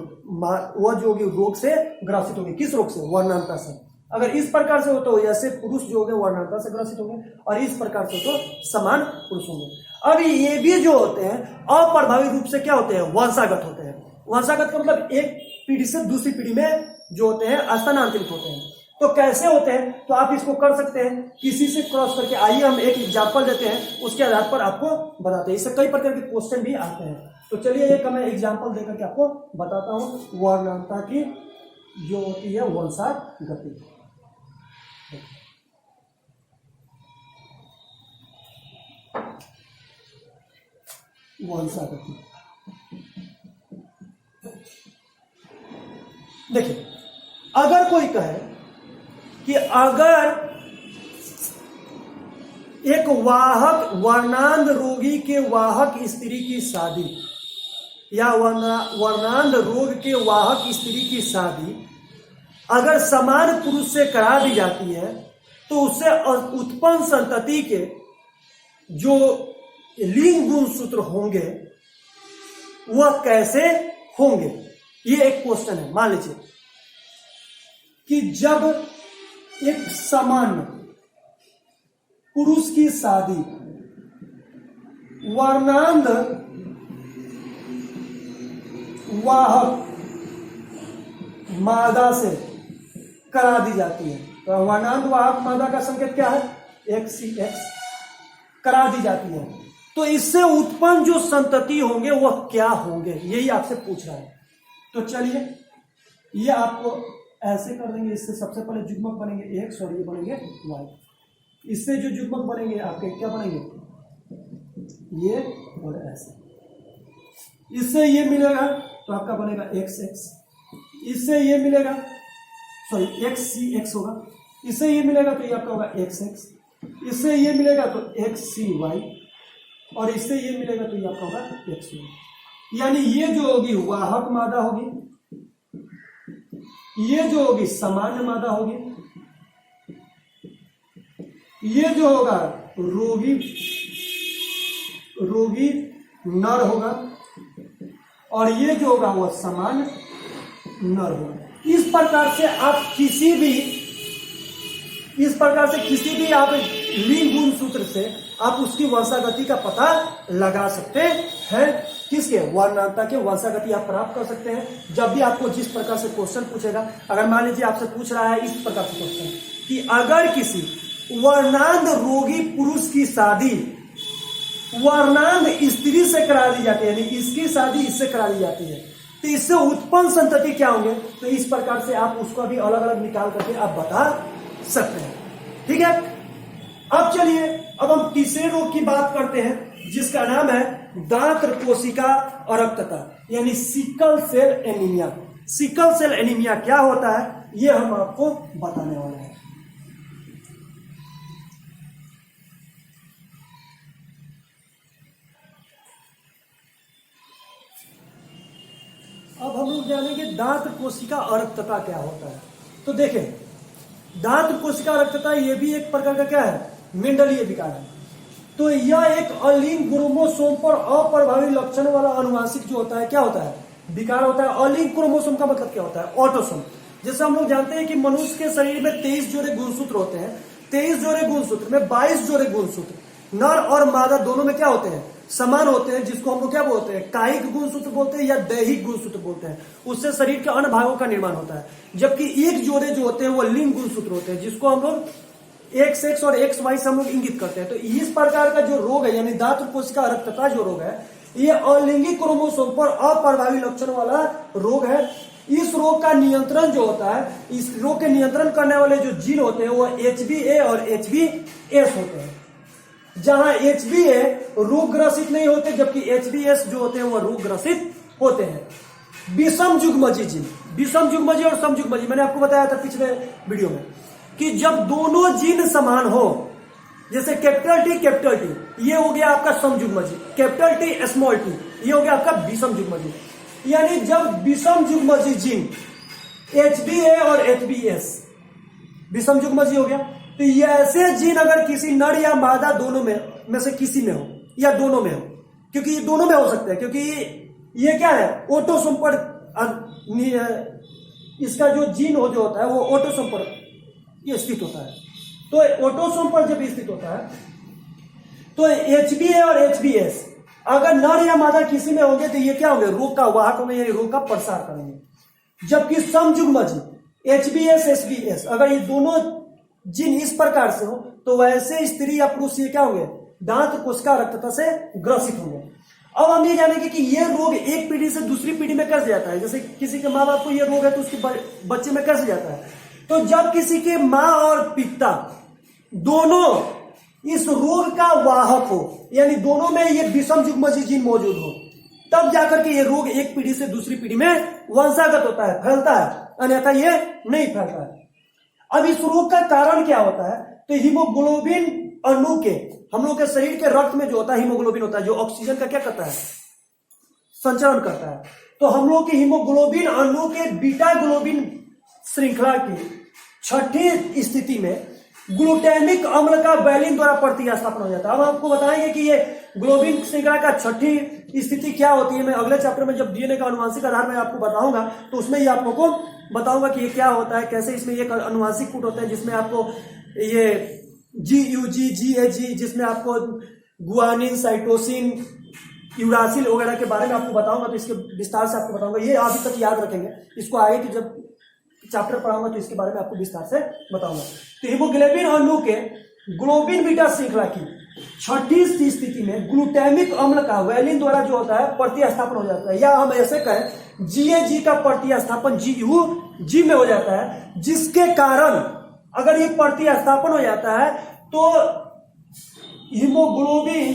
वह जो होगी रोग से ग्रसित होगी। किस रोग से? वर्णांता से। अगर इस प्रकार से हो तो ऐसे पुरुष जो होंगे वर्णांता से ग्रसित होंगे, और इस प्रकार से हो तो समान पुरुष होंगे। अब ये भी जो होते हैं अप्रभावी रूप से क्या होते हैं, वंशागत होते हैं। वंशागत का मतलब एक पीढ़ी से दूसरी पीढ़ी में जो होते हैं स्थानांतरित होते हैं। तो कैसे होते हैं, तो आप इसको कर सकते हैं किसी से क्रॉस करके। आइए हम एक एग्जाम्पल देते हैं, उसके आधार पर आपको बताते हैं। इससे कई प्रकार के क्वेश्चन भी आते हैं। तो चलिए एक मैं एग्जाम्पल देकर के आपको बताता हूं वर्णांता की जो होती है वंशागति। वंशागति देखिए, अगर कोई कहे कि अगर एक वाहक वर्णांध रोगी के वाहक स्त्री की शादी या वर्णांध रोग के वाहक स्त्री की शादी अगर समान पुरुष से करा दी जाती है तो उससे उत्पन्न संतति के जो लिंग गुणसूत्र होंगे वह कैसे होंगे। ये एक क्वेश्चन है। मान लीजिए कि जब एक सामान्य पुरुष की शादी वर्णांध वाहक मादा से करा दी जाती है, तो वर्णांध वाहक मादा का संकेत क्या है, XCX करा दी जाती है, तो इससे उत्पन्न जो संतति होंगे वह क्या होंगे, यही आपसे पूछ रहा है। तो चलिए ये आपको ऐसे कर देंगे। इससे सबसे पहले युग्मक बनेंगे X और ये बनेंगे Y। इससे जो युग्मक बनेंगे आपके क्या बनेंगे, ये और ऐसे। इससे ये मिलेगा तो आपका बनेगा XX। इससे ये मिलेगा सॉरी XCX होगा। इससे ये मिलेगा तो ये आपका होगा XX। इससे ये मिलेगा तो XCY, और इससे ये मिलेगा तो ये आपका होगा XY। यानी ये जो होगी वाहक मादा होगी, ये जो होगी सामान्य मादा होगी, ये जो होगा रोगी नर होगा, और ये जो होगा वह सामान्य नर होगा। इस प्रकार से आप किसी भी लिंग गुणसूत्र से आप उसकी वंशागति का पता लगा सकते हैं। किसके? वर्णांता के वंशागति आप प्राप्त कर सकते हैं। जब भी आपको जिस प्रकार से क्वेश्चन पूछेगा, अगर मान लीजिए आपसे पूछ रहा है इस प्रकार से क्वेश्चन कि अगर किसी वर्णांध रोगी पुरुष की शादी वर्णांध स्त्री से करा दी जाती है, यानी इसकी शादी इससे करा दी जाती है, तो इससे उत्पन्न संतति क्या होंगे, तो इस प्रकार से आप उसको भी अलग अलग निकाल करके आप बता सकते हैं। ठीक है, अब चलिए अब हम तीसरे रोग की बात करते हैं जिसका नाम है दांत कोशिका अरक्तता, यानी sickle cell anaemia. Sickle cell anaemia क्या होता है ये हम आपको बताने वाले हैं। अब हम लोग जानेंगे दांत कोशिका अरक्तता क्या होता है। तो देखें, दांत कोशिका अरक्तता ये भी एक प्रकार का क्या है, मेंडलीय विकार है। तो यह एक अलिंग क्रोमोसोम पर अप्रभावी लक्षण वाला अनुवांशिक जो होता है क्या होता है, विकार होता है। अलिंग क्रोमोसोम का मतलब क्या होता है, ऑटोसोम। जैसे हम लोग जानते हैं कि मनुष्य के शरीर में 23 जोड़े गुणसूत्र होते हैं, 23 जोड़े गुणसूत्र में 22 जोड़े गुणसूत्र नर और मादा दोनों में क्या होते हैं, समान होते हैं, जिसको हम लोग क्या बोलते हैं, कायिक गुणसूत्र बोलते हैं या दैहिक गुणसूत्र बोलते हैं। उससे शरीर के अन्य भागों का निर्माण होता है। जबकि एक जोड़े जो होते हैं वो लिंग गुणसूत्र होते हैं, जिसको हम लोग एक्स एक्स और एक्स वाई से हम लोग इंगित करते हैं। तो इस प्रकार का जो रोग है यानी दात्र कोशिका अरक्तता जो रोग है, ये अलिंगी क्रोमोसोम पर अप्रभावी लक्षण वाला रोग है। इस रोग का नियंत्रण जो होता है, इस रोग के नियंत्रण करने वाले जो जीन होते हैं वो HBA और HBS होते हैं। जहां HBA रोग ग्रसित नहीं होते, जबकि HBS जो होते हैं वो रोग ग्रसित होते हैं। विषम युग्मजी जीन, विषम युग्मजी और समयुग्मजी, मैंने आपको बताया था पिछले वीडियो में कि जब दोनों जीन समान हो, जैसे कैपिटल टी ये हो गया आपका समयुग्मजी, कैपिटल टी स्मॉल टी ये हो गया आपका विषम युग्मजी। यानी जब विषम युग्मजी जीन HBA और HBS विषम युग्मजी हो गया, तो ये ऐसे जीन अगर किसी नर या मादा दोनों में से किसी में हो या दोनों में हो, क्योंकि ये दोनों में हो सकते हैं, क्योंकि ये क्या है, ऑटोसोम पर इसका जो जीन हो जो होता है वो ऑटोसोम पर ये स्थित होता है। तो ऑटोसोम पर जब स्थित होता है तो HBA और HBS अगर नर या मादा किसी में होंगे तो ये क्या होंगे, रोग का वाहक होंगे, यानी रोग का प्रसार करेंगे। जबकि समयुग्मजी HBS HBS अगर ये दोनों जीन इस प्रकार से हो तो वैसे स्त्री या पुरुष ये क्या होंगे, दांत कोशिका अरक्तता से ग्रसित होंगे। अब हम ये जानेंगे कि ये रोग एक पीढ़ी से दूसरी पीढ़ी में कैसे जाता है। जैसे किसी के माँ बाप को ये रोग है तो उसके बच्चे में कैसे जाता है, तो जब किसी के माँ और पिता दोनों इस रोग का वाहक हो, यानी दोनों में ये विषम युग्मजी जीन मौजूद हो, तब जाकर के ये रोग एक पीढ़ी से दूसरी पीढ़ी में वंशागत होता है, फैलता है, अन्यथा ये नहीं फैलता है। अब इस रोग का कारण क्या होता है, तो हीमोग्लोबिन अणु के, हम लोग के शरीर के रक्त में जो होता है हीमोग्लोबिन होता है, जो ऑक्सीजन का क्या करता है, संचरण करता है। तो हम लोग के हीमोग्लोबिन अणु के बीटा ग्लोबिन श्रृंखला की छठी स्थिति में ग्लूटामिक अम्ल का वैलिन द्वारा प्रतिस्थापन हो जाता है। अब आपको बताएंगे कि ये ग्लोबिन श्रृंखला का छठी स्थिति क्या होती है। मैं अगले चैप्टर में जब डीएनए का अनुवांशिक आधार में आपको बताऊंगा तो उसमें ही आप लोगों को बताऊंगा कि ये क्या होता है, कैसे इसमें एक अनुवांशिक कूट होता है जिसमें आपको ये GUG GAG, जिसमें आपको गुआनिन, साइटोसिन, यूरासिल वगैरह के बारे में आपको बताऊंगा, तो इसके विस्तार से आपको बताऊंगा। ये अभी तक याद रखेंगे, इसको आगे की जब चैप्टर पढ़ाऊंगा तो इसके बारे में आपको विस्तार से बताऊंगा। तो हीमोग्लोबिन अणु के ग्लोबिन बीटा श्रृंखला की छठी स्थिति में ग्लूटामिक अम्ल का वैलिन द्वारा जो होता है प्रतिस्थापन हो जाता है, या हम ऐसे कहें GAG का प्रतिस्थापन GUG में हो जाता है, जिसके कारण अगर ये प्रतिस्थापन हो जाता है तो हीमोग्लोबिन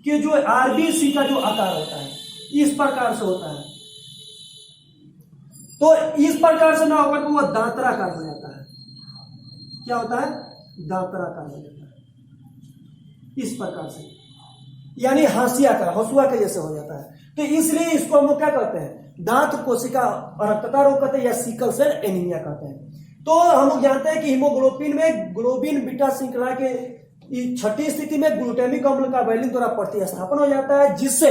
के जो RBC का जो आकार होता है इस प्रकार से होता है। तो इस प्रकार से ना होकर तो वह दांतराकार हो जाता है। क्या होता है, दांतराकार हो जाता है इस प्रकार से, यानी हंसुआ के जैसे हो जाता है। तो इसलिए इसको हम लोग क्या कहते हैं, दांत कोशिका अरक्तता रोग कहते हैं या सिकल सेल एनीमिया कहते हैं। तो हम लोग जानते हैं कि हीमोग्लोबिन में ग्लोबिन बीटा श्रृंखला के छठी स्थिति में ग्लूटामिक अम्ल का वैलिन द्वारा प्रतिस्थापन हो जाता है, जिससे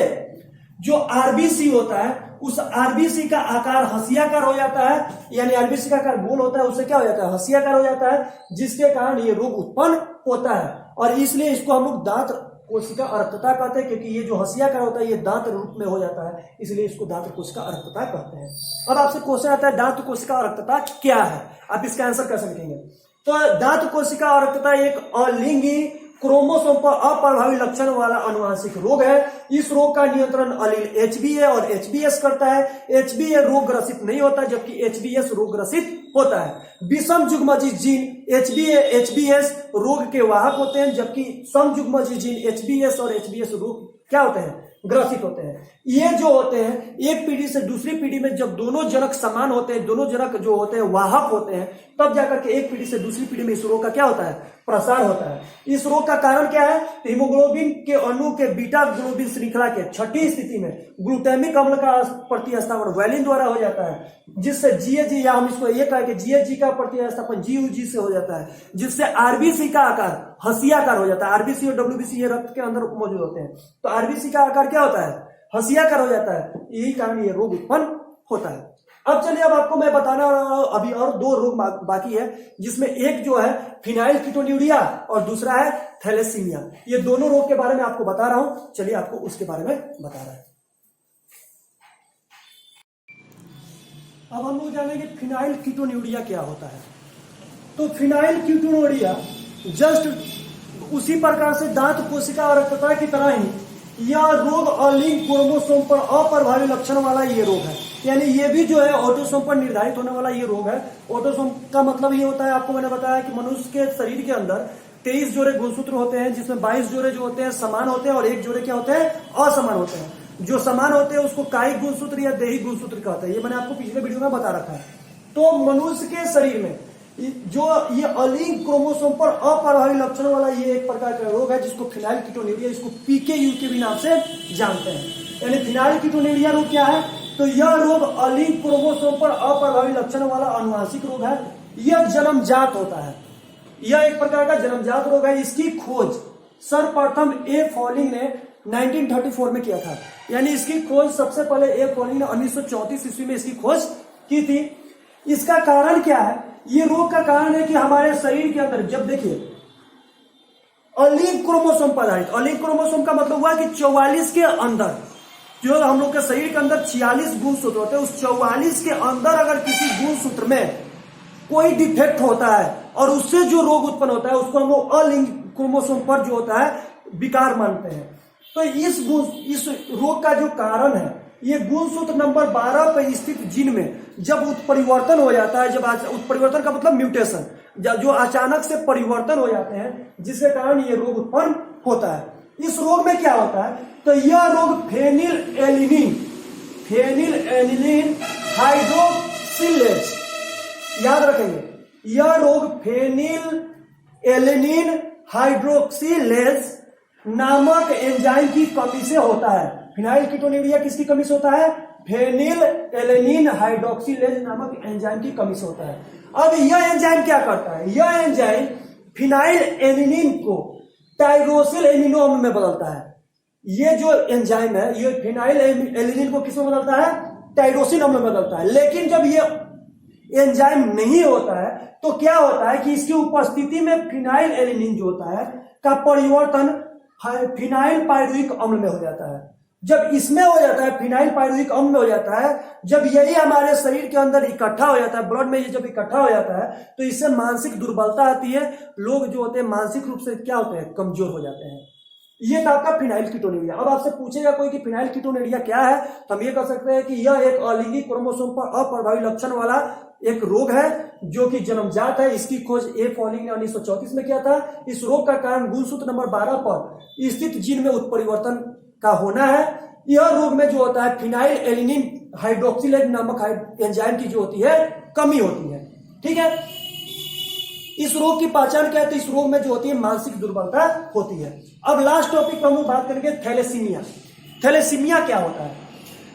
जो RBC होता है उस RBC का आकार हंसियाकार हो जाता है, यानी RBC का आकार गोल होता है, उससे क्या हो जाता है, हंसियाकार हो जाता है, जिसके कारण ये रोग उत्पन्न होता है। और इसलिए इसको हम लोग दांत कोशिका अरक्तता कहते हैं, क्योंकि ये जो हंसियाकार होता है ये दांत रूप में हो जाता है, इसलिए इसको दांत कोशिका अरक्तता कहते हैं। अब आपसे क्वेश्चन आता है दांत कोशिका अरक्तता क्या है, आप इसका आंसर कैसे लिखेंगे। तो दांत कोशिका अरक्तता एक अलिंगी क्रोमोसोम पर अप्रभावी लक्षण वाला अनुवांशिक रोग है। इस रोग का नियंत्रण अलील HBA और HBS करता है। HBA रोग ग्रसित नहीं होता, जबकि HBS रोग ग्रसित होता है। विषम युग्मजी जीन HBA HBS रोग के वाहक होते हैं, जबकि सम युग्मजी जीन HBS और HBS रोग क्या होते हैं, ग्रसित होते हैं। ये जो होते हैं एक पीढ़ी से दूसरी पीढ़ी में जब दोनों जनक समान होते हैं, दोनों जनक जो होते हैं वाहक होते हैं, तब जाकर के एक पीढ़ी से दूसरी पीढ़ी में इस रोग का क्या होता है, प्रसार होता है। इस रोग का कारण क्या है, तो हीमोग्लोबिन के अणु के बीटा ग्लोबिन श्रृंखला के छठी स्थिति में ग्लूटामिक अम्ल का प्रतिस्थापन वैलिन द्वारा हो जाता है, जिससे GAG, या हम इसको ये कहें कि GAG का प्रतिस्थापन GUG से हो जाता है, जिससे RBC का आकार हसियाकार हो जाता है। आरबीसी और डब्ल्यूबीसी ये रक्त के अंदर मौजूद होते हैं, तो आरबीसी का आकार क्या होता है, हसियाकार हो जाता है, यही कारण ये रोग उत्पन्न होता है। अब चलिए, अब आपको मैं बताना अभी और दो रोग बाकी है, जिसमें एक जो है फिनाइल कीटोन्यूरिया और दूसरा है थैलेसीमिया। ये दोनों रोग के बारे में आपको बता रहा हूं, चलिए आपको उसके बारे में बता रहा है। अब हम लोग जानेंगे फिनाइल कीटोन्यूरिया क्या होता है। तो फिनाइल कीटोन्यूरिया जस्ट उसी प्रकार से दांत कोशिका और रक्तता की तरह ही यह रोग अलिंक क्रोमोसोम पर अप्रभावी लक्षण वाला ये रोग है। यानी ये भी जो है ऑटोसोम पर निर्धारित होने वाला ये रोग है। ऑटोसोम का मतलब ये होता है, आपको मैंने बताया कि मनुष्य के शरीर के अंदर 23 जोड़े गुणसूत्र होते हैं, जिसमें 22 जोड़े जो होते हैं समान होते हैं और एक जोड़े क्या होते हैं, असमान होते हैं। जो समान होते हैं उसको कायिक गुणसूत्र या दैहिक गुणसूत्र कहते हैं। ये मैंने आपको पिछले वीडियो में बता रखा है। तो मनुष्य के शरीर में जो ये अलिंक क्रोमोसोम पर अप्रभावी लक्षण वाला ये एक प्रकार का रोग है, जिसको फिनाइल कीटोन्यूरिया, इसको पीकेयू के भी नाम से जानते हैं। यानी फिनाइल कीटोन्यूरिया रोग क्या है, तो यह रोग अलिंक क्रोमोसोम पर अप्रभावी लक्षण वाला अनुवांशिक रोग है। यह जन्मजात होता है, यह एक प्रकार का जन्मजात रोग है। इसकी खोज सर्वप्रथम ए फॉलिंग ने 1934 में किया था। यानी इसकी खोज सबसे पहले ए फॉलिंग ने 1934 ईस्वी में इसकी खोज की थी। इसका कारण क्या है, ये रोग का कारण है कि हमारे शरीर के अंदर, जब देखिए अलिंक क्रोमोसोम पर आधारित, अलिंक क्रोमोसोम का मतलब हुआ कि 44 के अंदर, जो हम लोग के शरीर के अंदर 46 गुणसूत्र होते हैं, उस 44 के अंदर अगर किसी गुणसूत्र में कोई डिफेक्ट होता है और उससे जो रोग उत्पन्न होता है उसको हम लोग अलिंक क्रोमोसोम पर जो होता है विकार मानते हैं। तो इस रोग का जो कारण है, ये गुणसूत्र नंबर 12 पर स्थित जीन में जब उत्परिवर्तन हो जाता है, जब उत्परिवर्तन का मतलब म्यूटेशन, जो अचानक से परिवर्तन हो जाते हैं, जिसके कारण ये रोग उत्पन्न होता है। इस रोग में क्या होता है, तो यह रोग फेनिल एनिलीन हाइड्रोक्सिलेज, याद रखेंगे, यह रोग फेनिल एलेनिन हाइड्रोक्सिलेज नामक एंजाइम की कमी से होता है। फिनाइल कीटोन्यूरिया किसकी कमी से होता है, फेनिल एलेनिन हाइड्रोक्सिलेज नामक एंजाइम की कमी से होता है। अब यह एंजाइम क्या करता है, यह एंजाइम फिनाइल एलिनिन को टाइरोसिल एमिनो अम्ल में बदलता है। ये जो एंजाइम है, ये फिनाइल एलिनिन को किसमें बदलता है, टाइरोसिल अम्ल में बदलता है। लेकिन जब ये एंजाइम नहीं होता है तो क्या होता है कि इसकी उपस्थिति में फिनाइल एलिनिन जो होता है का परिवर्तन फिनाइल पायरुविक अम्ल में हो जाता है। जब इसमें हो जाता है, फिनाइल पायरुविक अम्ल में हो जाता है, जब यही हमारे शरीर के अंदर इकट्ठा हो जाता है, ब्लड में ये जब इकट्ठा हो जाता है, तो इससे मानसिक दुर्बलता आती है। लोग जो होते हैं मानसिक रूप से क्या होते हैं, कमजोर हो जाते हैं। ये था आपका फिनाइल कीटोन्यूरिया। अब आपसे पूछेगा कोई कि फिनाइल कीटोन्यूरिया क्या है, तो हम ये कह सकते हैं कि यह एक अलिंगी क्रोमोसोम पर अप्रभावी लक्षण वाला एक रोग है, जो कि जन्मजात है। इसकी खोज ए फॉलिंग ने 1934 में किया था। इस रोग का कारण गुणसूत्र नंबर 12 पर स्थित जीन में उत्परिवर्तन का होना है। यह रोग में जो होता है फिनाइल एलिनिन हाइड्रोक्सिलेज नामक एंजाइम की जो होती है कमी होती है। ठीक है, इस रोग की पहचान क्या है, तो इस रोग में जो होती है मानसिक दुर्बलता होती है। अब लास्ट टॉपिक पर हम लोग बात करेंगे थैलेसीमिया। थैलेसीमिया क्या होता है,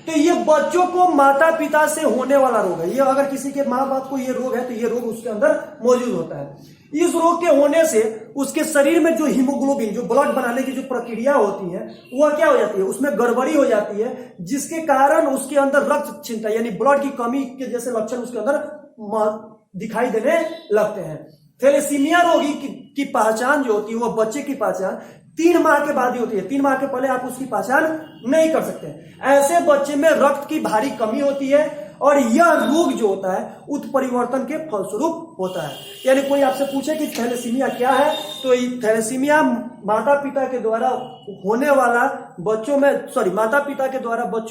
तो ये बच्चों को माता पिता से होने वाला रोग है। ये अगर किसी के माँ बाप को ये रोग है तो ये रोग उसके अंदर मौजूद होता है। इस रोग के होने से उसके शरीर में जो हीमोग्लोबिन, जो ब्लड बनाने की जो प्रक्रिया होती है, वह क्या हो जाती है, उसमें गड़बड़ी हो जाती है, जिसके कारण उसके अंदर रक्त क्षीणता यानी ब्लड की कमी के जैसे लक्षण उसके अंदर दिखाई देने लगते हैं। थैलेसीमिया रोगी की पहचान जो होती है, वह बच्चे की पहचान 3 माह के बाद ही होती है। 3 माह के पहले आप उसकी पहचान नहीं कर सकते। ऐसे बच्चे में रक्त की भारी कमी होती है और यह रोग जो होता है उत्परिवर्तन के फलस्वरूप होता है। यानी कोई आपसे पूछे कि थैलेसीमिया क्या है, तो थैलेसीमिया माता पिता के द्वारा होने वाला बच्चों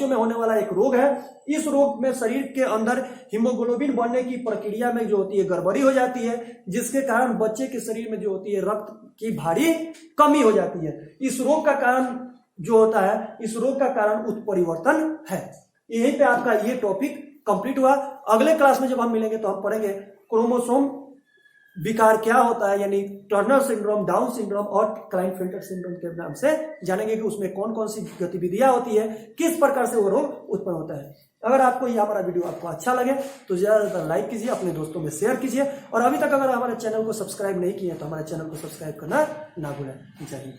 में होने वाला एक रोग है। इस रोग में शरीर के अंदर हीमोग्लोबिन बनने की प्रक्रिया में जो होती है गड़बड़ी हो जाती है, जिसके कारण बच्चे के शरीर में जो होती है रक्त की भारी कमी हो जाती है। इस रोग का कारण जो होता है, इस रोग का कारण उत्परिवर्तन है। यहीं पे आपका ये टॉपिक कंप्लीट हुआ। अगले क्लास में जब हम मिलेंगे तो हम पढ़ेंगे क्रोमोसोम विकार क्या होता है, यानी टर्नर सिंड्रोम, डाउन सिंड्रोम और क्लाइनफेल्टर सिंड्रोम के नाम से जानेंगे कि उसमें कौन कौन सी गतिविधियां होती है, किस प्रकार से वो रोग उत्पन्न होता है। अगर आपको यह हमारा वीडियो आपको अच्छा लगे तो ज़्यादा से ज़्यादा लाइक कीजिए, अपने दोस्तों में शेयर कीजिए, और अभी तक अगर हमारे चैनल को सब्सक्राइब नहीं किए तो हमारे चैनल को सब्सक्राइब करना ना भूलें। जय हिंद।